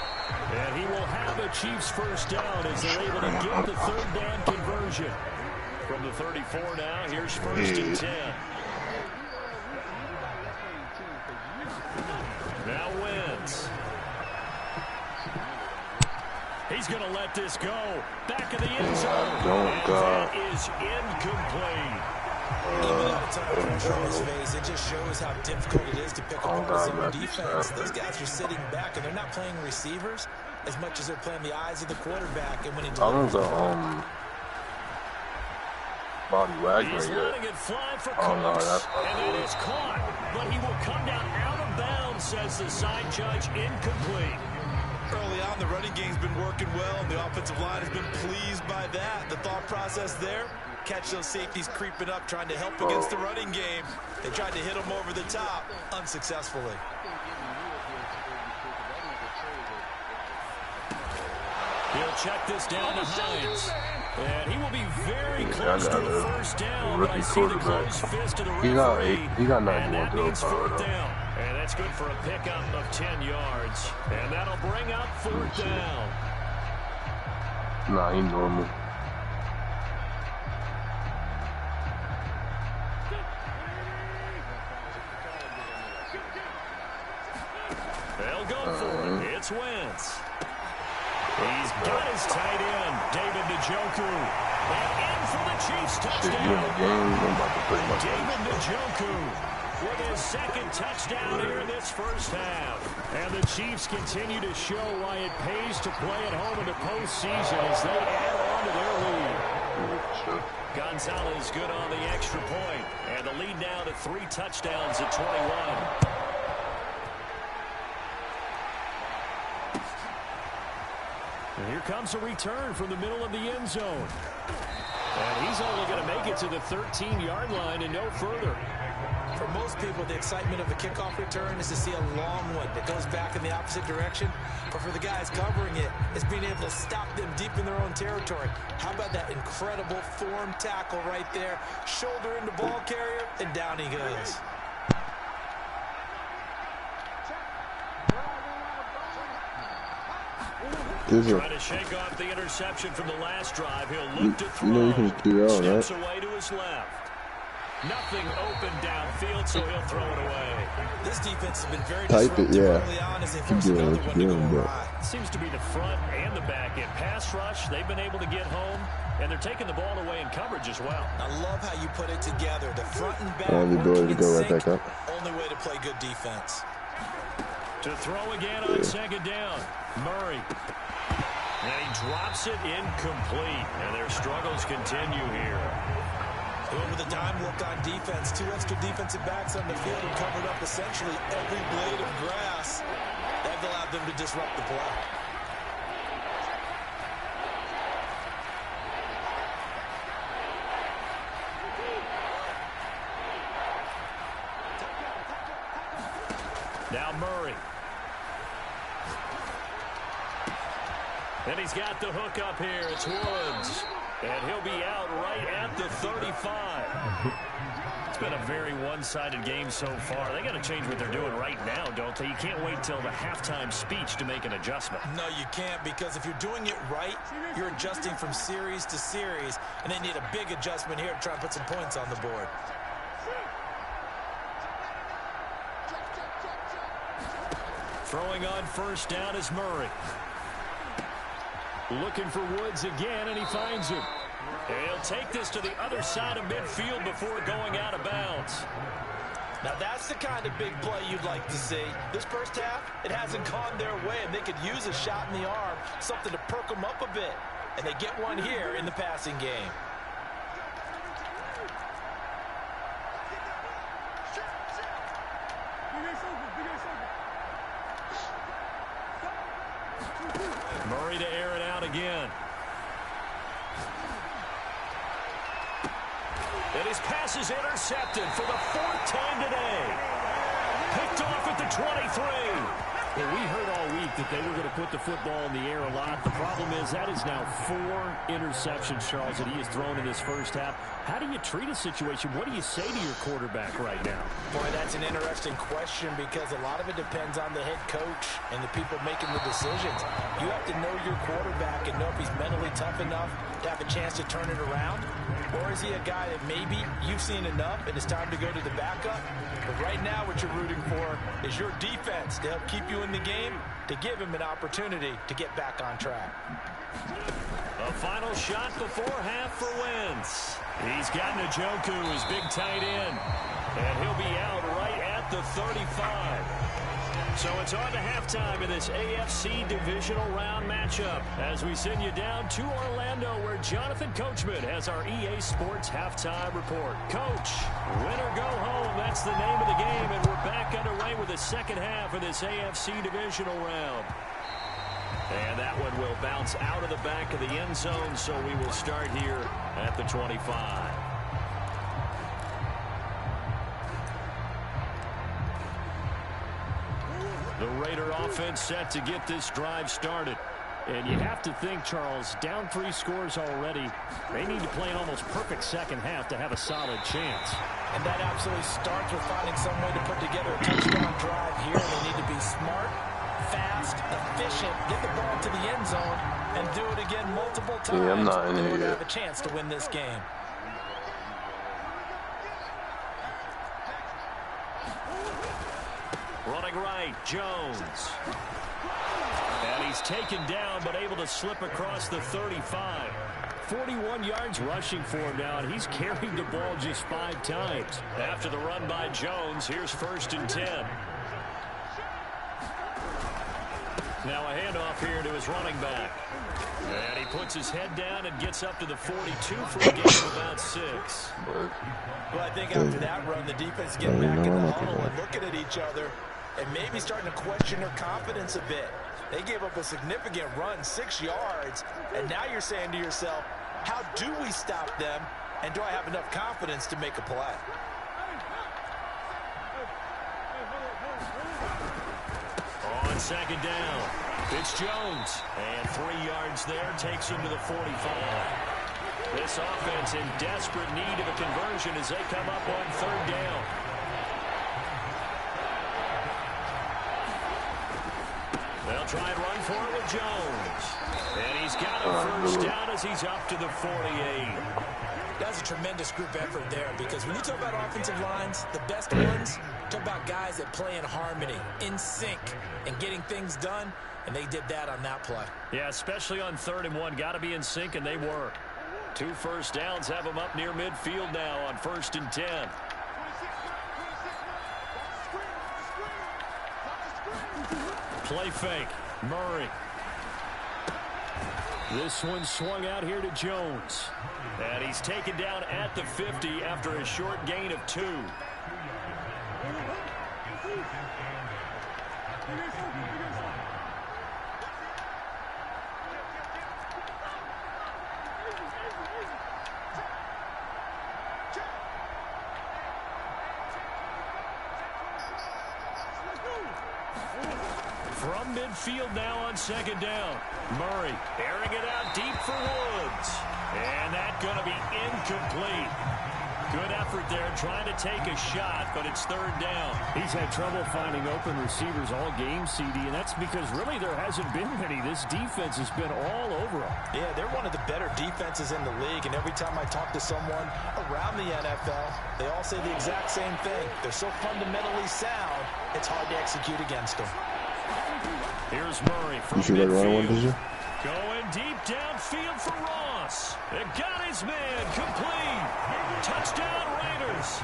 And he will have a Chiefs first down as they're able to get the 3rd down conversion. From the 34 now, here's 1st and 10. Now Wentz. He's going to let this go. Back of the end zone. That is incomplete. Even at a ton of pressure in his face, it just shows how difficult it is to pick apart a defense. Those guys are sitting back, and they're not playing receivers as much as they're playing the eyes of the quarterback. And when he delivers body wag He's letting it fly for Cooks, and that is caught. But he will come down out of bounds, says the side judge, incomplete. Early on, the running game's been working well, and the offensive line has been pleased by that. The thought process there, catch those safeties creeping up, trying to help against the running game. They tried to hit him over the top, unsuccessfully. He'll check this down to Hines. And he will be very close to a first down, but I see the closed fist of the referee. He got 91 and that means 4th down. And that's good for a pickup of 10 yards. And that'll bring up 4th down. Nah, he normal. They'll go for it. It's Wentz. He's got his tight end, David Njoku. And in for the Chiefs touchdown. David Njoku with his 2nd touchdown here in this first half. And the Chiefs continue to show why it pays to play at home in the postseason as they add on to their lead. Gonzalez good on the extra point. And the lead now to 3 touchdowns at 21. And here comes a return from the middle of the end zone. And he's only going to make it to the 13-yard line and no further. For most people, the excitement of a kickoff return is to see a long one that goes back in the opposite direction. But for the guys covering it, it's being able to stop them deep in their own territory. How about that incredible form tackle right there? Shoulder into ball carrier, and down he goes. Trying to shake off the interception from the last drive. He'll look to throw. Steps away to his left. Nothing open downfield, so he'll throw it away. This defense has been very disruptive early on as they force another one to go awry. Seems to be the front and the back end. Pass rush, they've been able to get home, and they're taking the ball away in coverage as well. I love how you put it together. The front and back working in sync. Only way to play good defense. To throw again on 2nd down. Murray. And he drops it incomplete. And their struggles continue here. Going with a dime look on defense. 2 extra defensive backs on the field and covered up essentially every blade of grass. That allowed them to disrupt the play. Now Murray. And he's got the hook up here. It's Woods. And he'll be out right at the 35. It's been a very one-sided game so far. They got to change what they're doing right now, don't they? You can't wait till the halftime speech to make an adjustment. No, you can't, because if you're doing it right, you're adjusting from series to series, and they need a big adjustment here to try and put some points on the board. Throwing on 1st down is Murray. Looking for Woods again, and he finds him. He'll take this to the other side of midfield before going out of bounds. Now that's the kind of big play you'd like to see. This first half, it hasn't gone their way, and they could use a shot in the arm, something to perk them up a bit. And they get one here in the passing game. Murray to air it out again. And his pass is intercepted for the 4th time today. Picked off at the 23. Well, we heard all week that they were going to put the football in the air a lot. The problem is that is now 4 interceptions, Charles, that he has thrown in this first half. How do you treat a situation? What do you say to your quarterback right now? Boy, that's an interesting question, because a lot of it depends on the head coach and the people making the decisions. You have to know your quarterback and know if he's mentally tough enough to have a chance to turn it around? Or is he a guy that maybe you've seen enough and it's time to go to the backup? But right now what you're rooting for is your defense to help keep you in the game, to give him an opportunity to get back on track. A final shot before half for Wentz. He's got Njoku, his big tight end. And he'll be out right at the 35. So it's on to halftime in this AFC divisional round matchup as we send you down to Orlando where Jonathan Coachman has our EA Sports halftime report. Coach, win or go home, that's the name of the game, and we're back underway with the second half of this AFC divisional round. And that one will bounce out of the back of the end zone, so we will start here at the 25. The Raider offense set to get this drive started. And you have to think, Charles, down 3 scores already. They need to play an almost perfect second half to have a solid chance. And that absolutely starts with finding some way to put together a touchdown drive here. They need to be smart, fast, efficient, get the ball to the end zone, and do it again multiple times I'm not in in here order to yet. have a chance to win this game. Running right, Jones. And he's taken down, but able to slip across the 35. 41 yards rushing for him now, and he's carried the ball just 5 times. After the run by Jones, here's 1st and 10. Now a handoff here to his running back. And he puts his head down and gets up to the 42 for a gain of about 6. Well, I think after that run, the defense getting back in the huddle and looking at each other and maybe starting to question their confidence a bit. They gave up a significant run, 6 yards, and now you're saying to yourself, how do we stop them, and do I have enough confidence to make a play? On 2nd down, it's Jones. And 3 yards there takes him to the 45. This offense in desperate need of a conversion as they come up on 3rd down. They'll try and run for it with Jones. And he's got a 1st down as he's up to the 48. That's a tremendous group effort there, because when you talk about offensive lines, the best ones, talk about guys that play in harmony, in sync, and getting things done, and they did that on that play. Yeah, especially on 3rd and 1. Got to be in sync, and they were. 2 1st downs have them up near midfield now on 1st and 10. Play fake. Murray. This one swung out here to Jones. And he's taken down at the 50 after a short gain of 2. From midfield now on 2nd down. Murray airing it out deep for Woods. And that's going to be incomplete. Good effort there trying to take a shot, but it's 3rd down. He's had trouble finding open receivers all game, CD, and that's because really there hasn't been many. This defense has been all over them. Yeah, they're one of the better defenses in the league, and every time I talk to someone around the NFL, they all say the exact same thing. They're so fundamentally sound, it's hard to execute against them. Here's Murray from midfield. Going deep downfield for Ross. It got his man complete. Touchdown Raiders.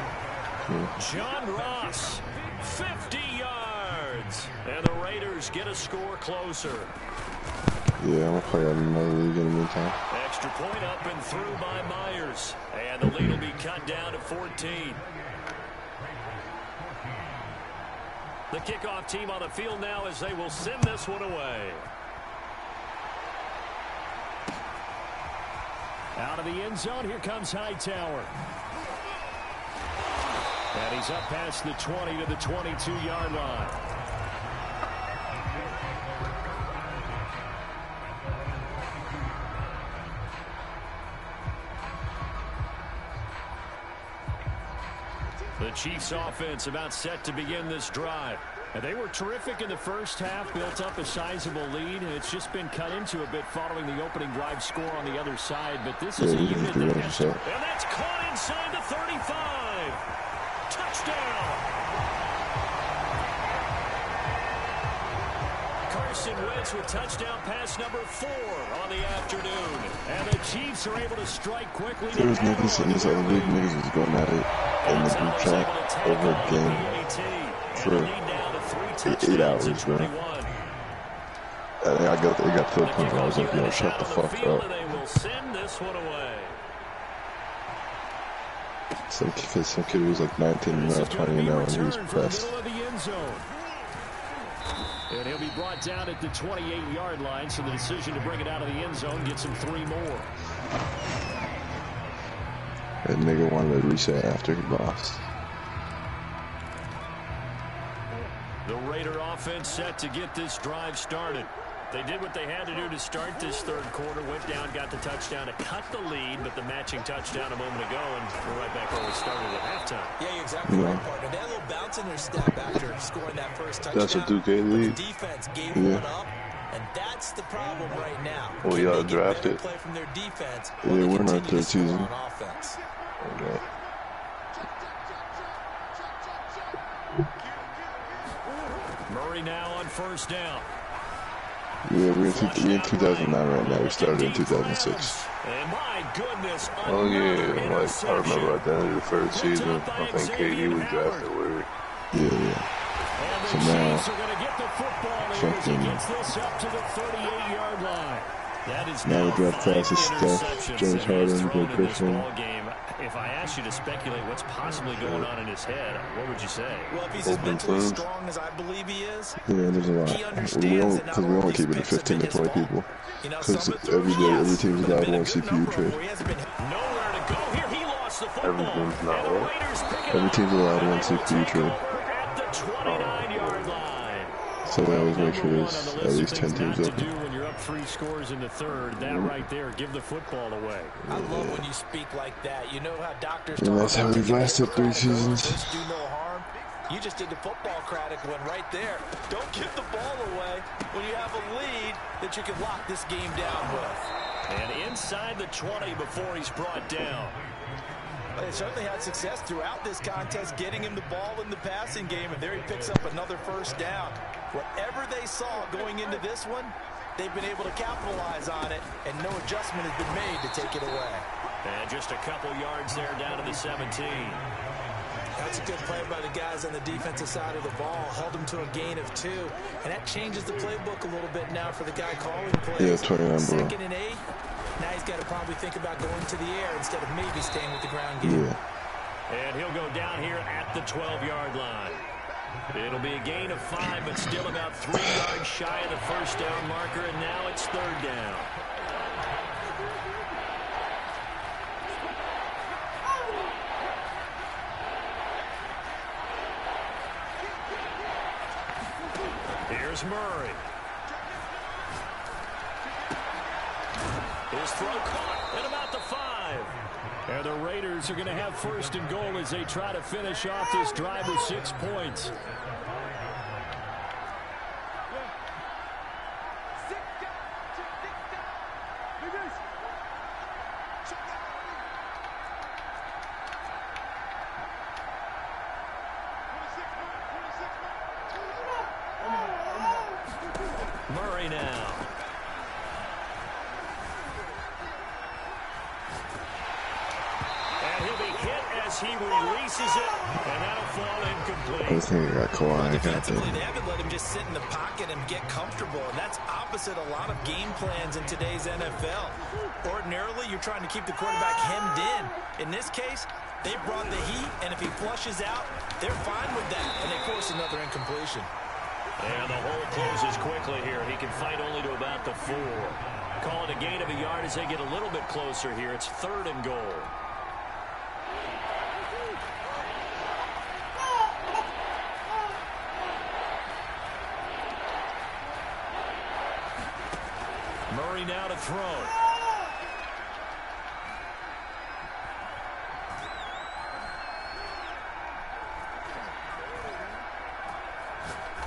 John Ross, 50 yards. And the Raiders get a score closer. Yeah, I'm going to play out another league in the meantime. Extra point up and through by Myers. And the lead will be cut down to 14. The kickoff team on the field now as they will send this one away. Out of the end zone, here comes Hightower. And he's up past the 20 to the 22-yard line. The Chiefs offense about set to begin this drive. And they were terrific in the first half, built up a sizable lead, and it's just been cut into a bit following the opening drive score on the other side. But this is a unit that has to... And that's caught inside the 35. Touchdown. Carson Wentz with touchdown pass number 4 on the afternoon. And the Chiefs are able to strike quickly. There was niggas in this other league. Niggas was going at it in the group chat over a game for 8 hours, bro. And it got to the point where I was like, yo, shut the fuck up. Some kid was like 19 and 20 and now, and he was pressed. And he'll be brought down at the 28-yard line, so the decision to bring it out of the end zone gets him 3 more. That nigga wanted to reset after he lost. The Raider offense set to get this drive started. They did what they had to do to start this third quarter. Went down, got the touchdown to cut the lead, but the matching touchdown a moment ago, and we're right back where we started at halftime. Yeah, you're exactly right, partner. They had a little bounce in their step after scoring that first touchdown. That's a Duke lead. The defense gave one up, and that's the problem right now. Oh, y'all drafted. Play from their defense. Yeah, we're not third season. Offense. Okay. Murray now on first down. Yeah, we're in 2009 right now. We started in 2006. And my goodness, oh yeah, like I remember at the end of the first season, I think KD was drafted with it. Yeah. So now, fucking, now the draft class is Steph, James Harden, Blake Griffin. If I asked you to speculate what's possibly going on in his head, what would you say? Well, if he's as mentally strong as I believe he is, yeah, there's a lot. Because we only keep it to 15 to 20 people. Because every team's got one CPU trade. Everything's not what? Every team's allowed one CPU trade. So they always make sure there's at least 10 teams open. 3 scores in the third. That right there, give the football away. I love when you speak like that. You know how doctors and that's how we've lasted 3 seasons. Do no harm. You just did the football craddock one right there. Don't give the ball away when you have a lead that you can lock this game down with. And inside the 20 before he's brought down. They certainly had success throughout this contest, getting him the ball in the passing game, and there he picks up another first down. Whatever they saw going into this one, they've been able to capitalize on it, and no adjustment has been made to take it away. And just a couple yards there down to the 17. That's a good play by the guys on the defensive side of the ball. Held them to a gain of 2. And that changes the playbook a little bit now for the guy calling plays. Yeah, 29, bro. 2nd and 8. Now he's got to probably think about going to the air instead of maybe staying with the ground game. Yeah. And he'll go down here at the 12-yard line. It'll be a gain of 5, but still about 3 yards shy of the first down marker, and now it's 3rd down. Here's Murray. His throw caught at about the 5. And the Raiders are going to have 1st and goal as they try to finish off this drive with 6 points. Murray now. And he'll be hit as he releases it, and that'll fall incomplete. I think I got Kawhi. Defensively, they haven't let him just sit in the pocket and get comfortable, and that's opposite a lot of game plans in today's NFL. Ordinarily, you're trying to keep the quarterback hemmed in. In this case, they brought the heat, and if he flushes out, they're fine with that, and they force another incompletion. And the hole closes quickly here. He can fight only to about the 4. Call it a gain of a yard as they get a little bit closer here. It's 3rd and goal. Murray now to throw.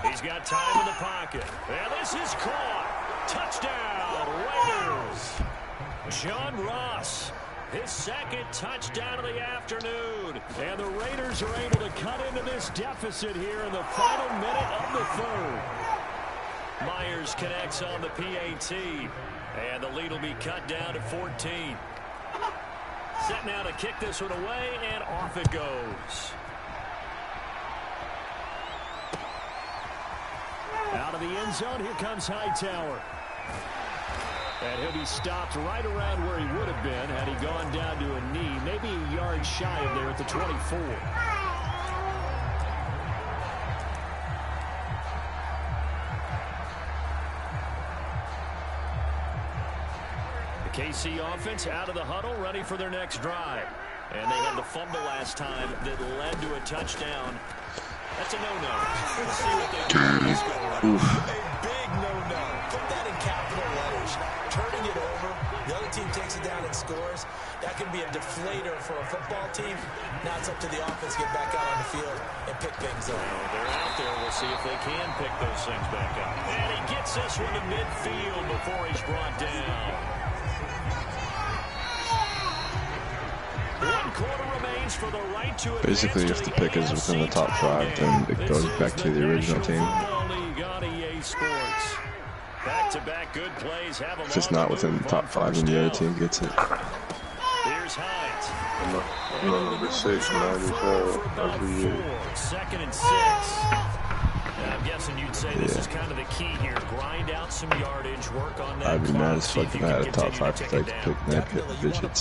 He's got time in the pocket. And this is caught. Touchdown, Raiders. John Ross, his second touchdown of the afternoon. And the Raiders are able to cut into this deficit here in the final minute of the third. Myers connects on the PAT. And the lead will be cut down to 14. Set now to kick this one away, and off it goes. Out of the end zone, here comes Hightower. And he'll be stopped right around where he would have been had he gone down to a knee, maybe a yard shy of there at the 24. The KC offense out of the huddle, ready for their next drive. And they had the fumble last time that led to a touchdown. That's a no-no. We'll see what they do in this go. A big no-no. Put that in capital letters. Turning it over. The other team takes it down and scores. That can be a deflator for a football team. Now it's up to the offense to get back out on the field and pick things up. Well, they're out there. We'll see if they can pick those things back up. And he gets this one to midfield before he's brought down. 1 quarter remains for the right to basically, if the pick is within the top 5, then it goes back to the original team. Back-to-back good plays. If it's not within the top 5, then the other team gets it. Here's Hines. I'm on number 6, man. Every year. 2nd and 6. And I'm guessing you'd say this is kind of the key here. Grind out some yardage, work on that. I'd be mad as fuck if I had a top 5 pick that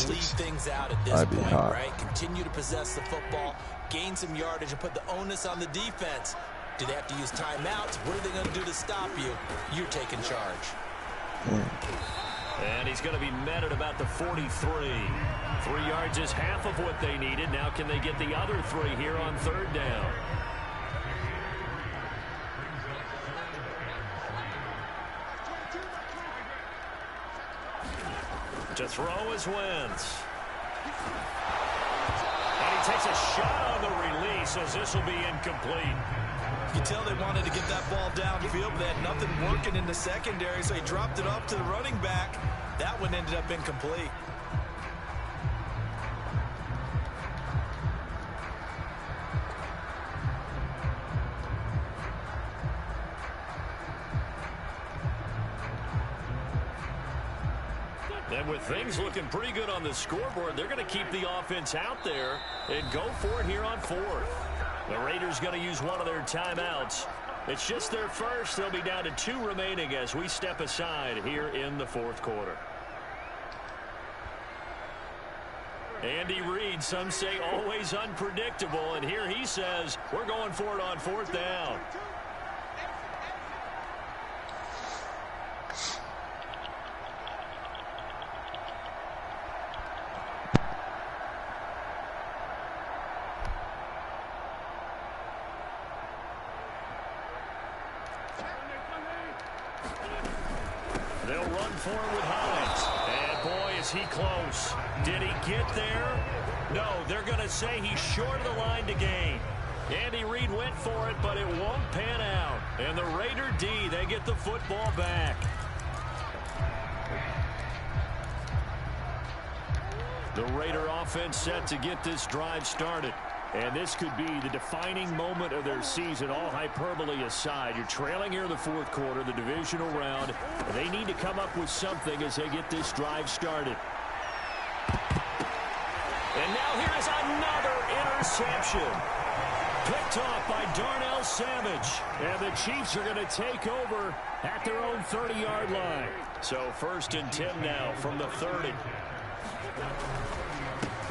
Leave things out at this I'd be point, hot. right? Continue to possess the football, gain some yardage, and put the onus on the defense. Do they have to use timeouts? What are they going to do to stop you? You're taking charge. And he's going to be met at about the 43. 3 yards is half of what they needed. Now can they get the other 3 here on 3rd down? To throw is Wentz. And he takes a shot on the release as this will be incomplete. You can tell they wanted to get that ball downfield, but they had nothing working in the secondary, so he dropped it up to the running back. That one ended up incomplete. And with things looking pretty good on the scoreboard, they're going to keep the offense out there and go for it here on 4th. The Raiders going to use one of their timeouts. It's just their first. They'll be down to 2 remaining as we step aside here in the 4th quarter. Andy Reid, some say always unpredictable, and here he says we're going for it on 4th down. They'll run forward with Hines. And boy, is he close. Did he get there? No, they're going to say he's short of the line to gain. Andy Reid went for it, but it won't pan out. And the Raider D, they get the football back. The Raider offense set to get this drive started. And this could be the defining moment of their season, all hyperbole aside. You're trailing here in the 4th quarter, the divisional round. They need to come up with something as they get this drive started. And now here is another interception. Picked off by Darnell Savage. And the Chiefs are going to take over at their own 30-yard line. So 1st and 10 now from the 30.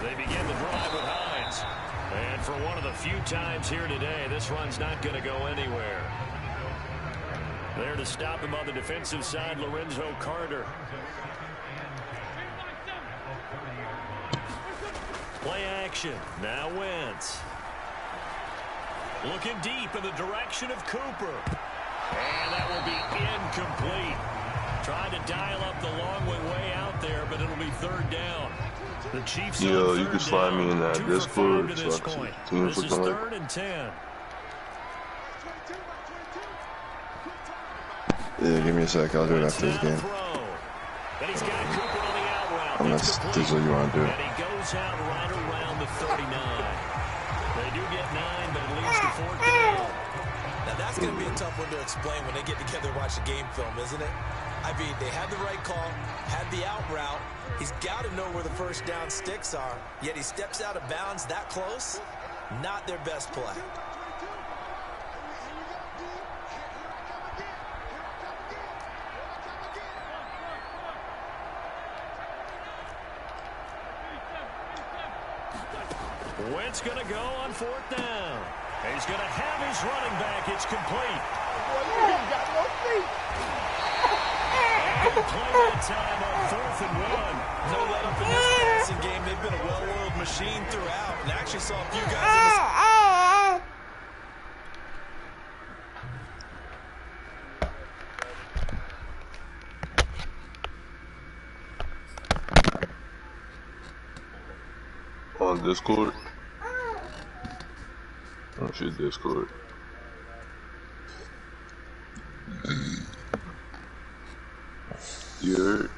They begin the drive with Hines. And for one of the few times here today, this run's not going to go anywhere. There to stop him on the defensive side, Lorenzo Carter. Play action. Now Wentz. Looking deep in the direction of Cooper. And that will be incomplete. Trying to dial up the long way out there, but it'll be 3rd down. The Chiefs Yo, you can slide me in that Discord so I can see teams this is looking 3rd and 10. Yeah, give me a sec. I'll do it after this game. Unless this is what you want to do. And he goes out right around the 39. They do get 9, but it leads to 4th down. Now that's going to be a tough one to explain when they get together and watch the game film, isn't it? I mean, they had the right call, had the out route. He's got to know where the first down sticks are, yet he steps out of bounds that close. Not their best play. Wentz going to go on 4th down. He's going to have his running back. It's complete. Good play that time on 4th and 1. No let up in this passing game. They've been a well-oiled machine throughout. And actually saw a few guys in the... On Discord. Oh shit, Discord. You heard?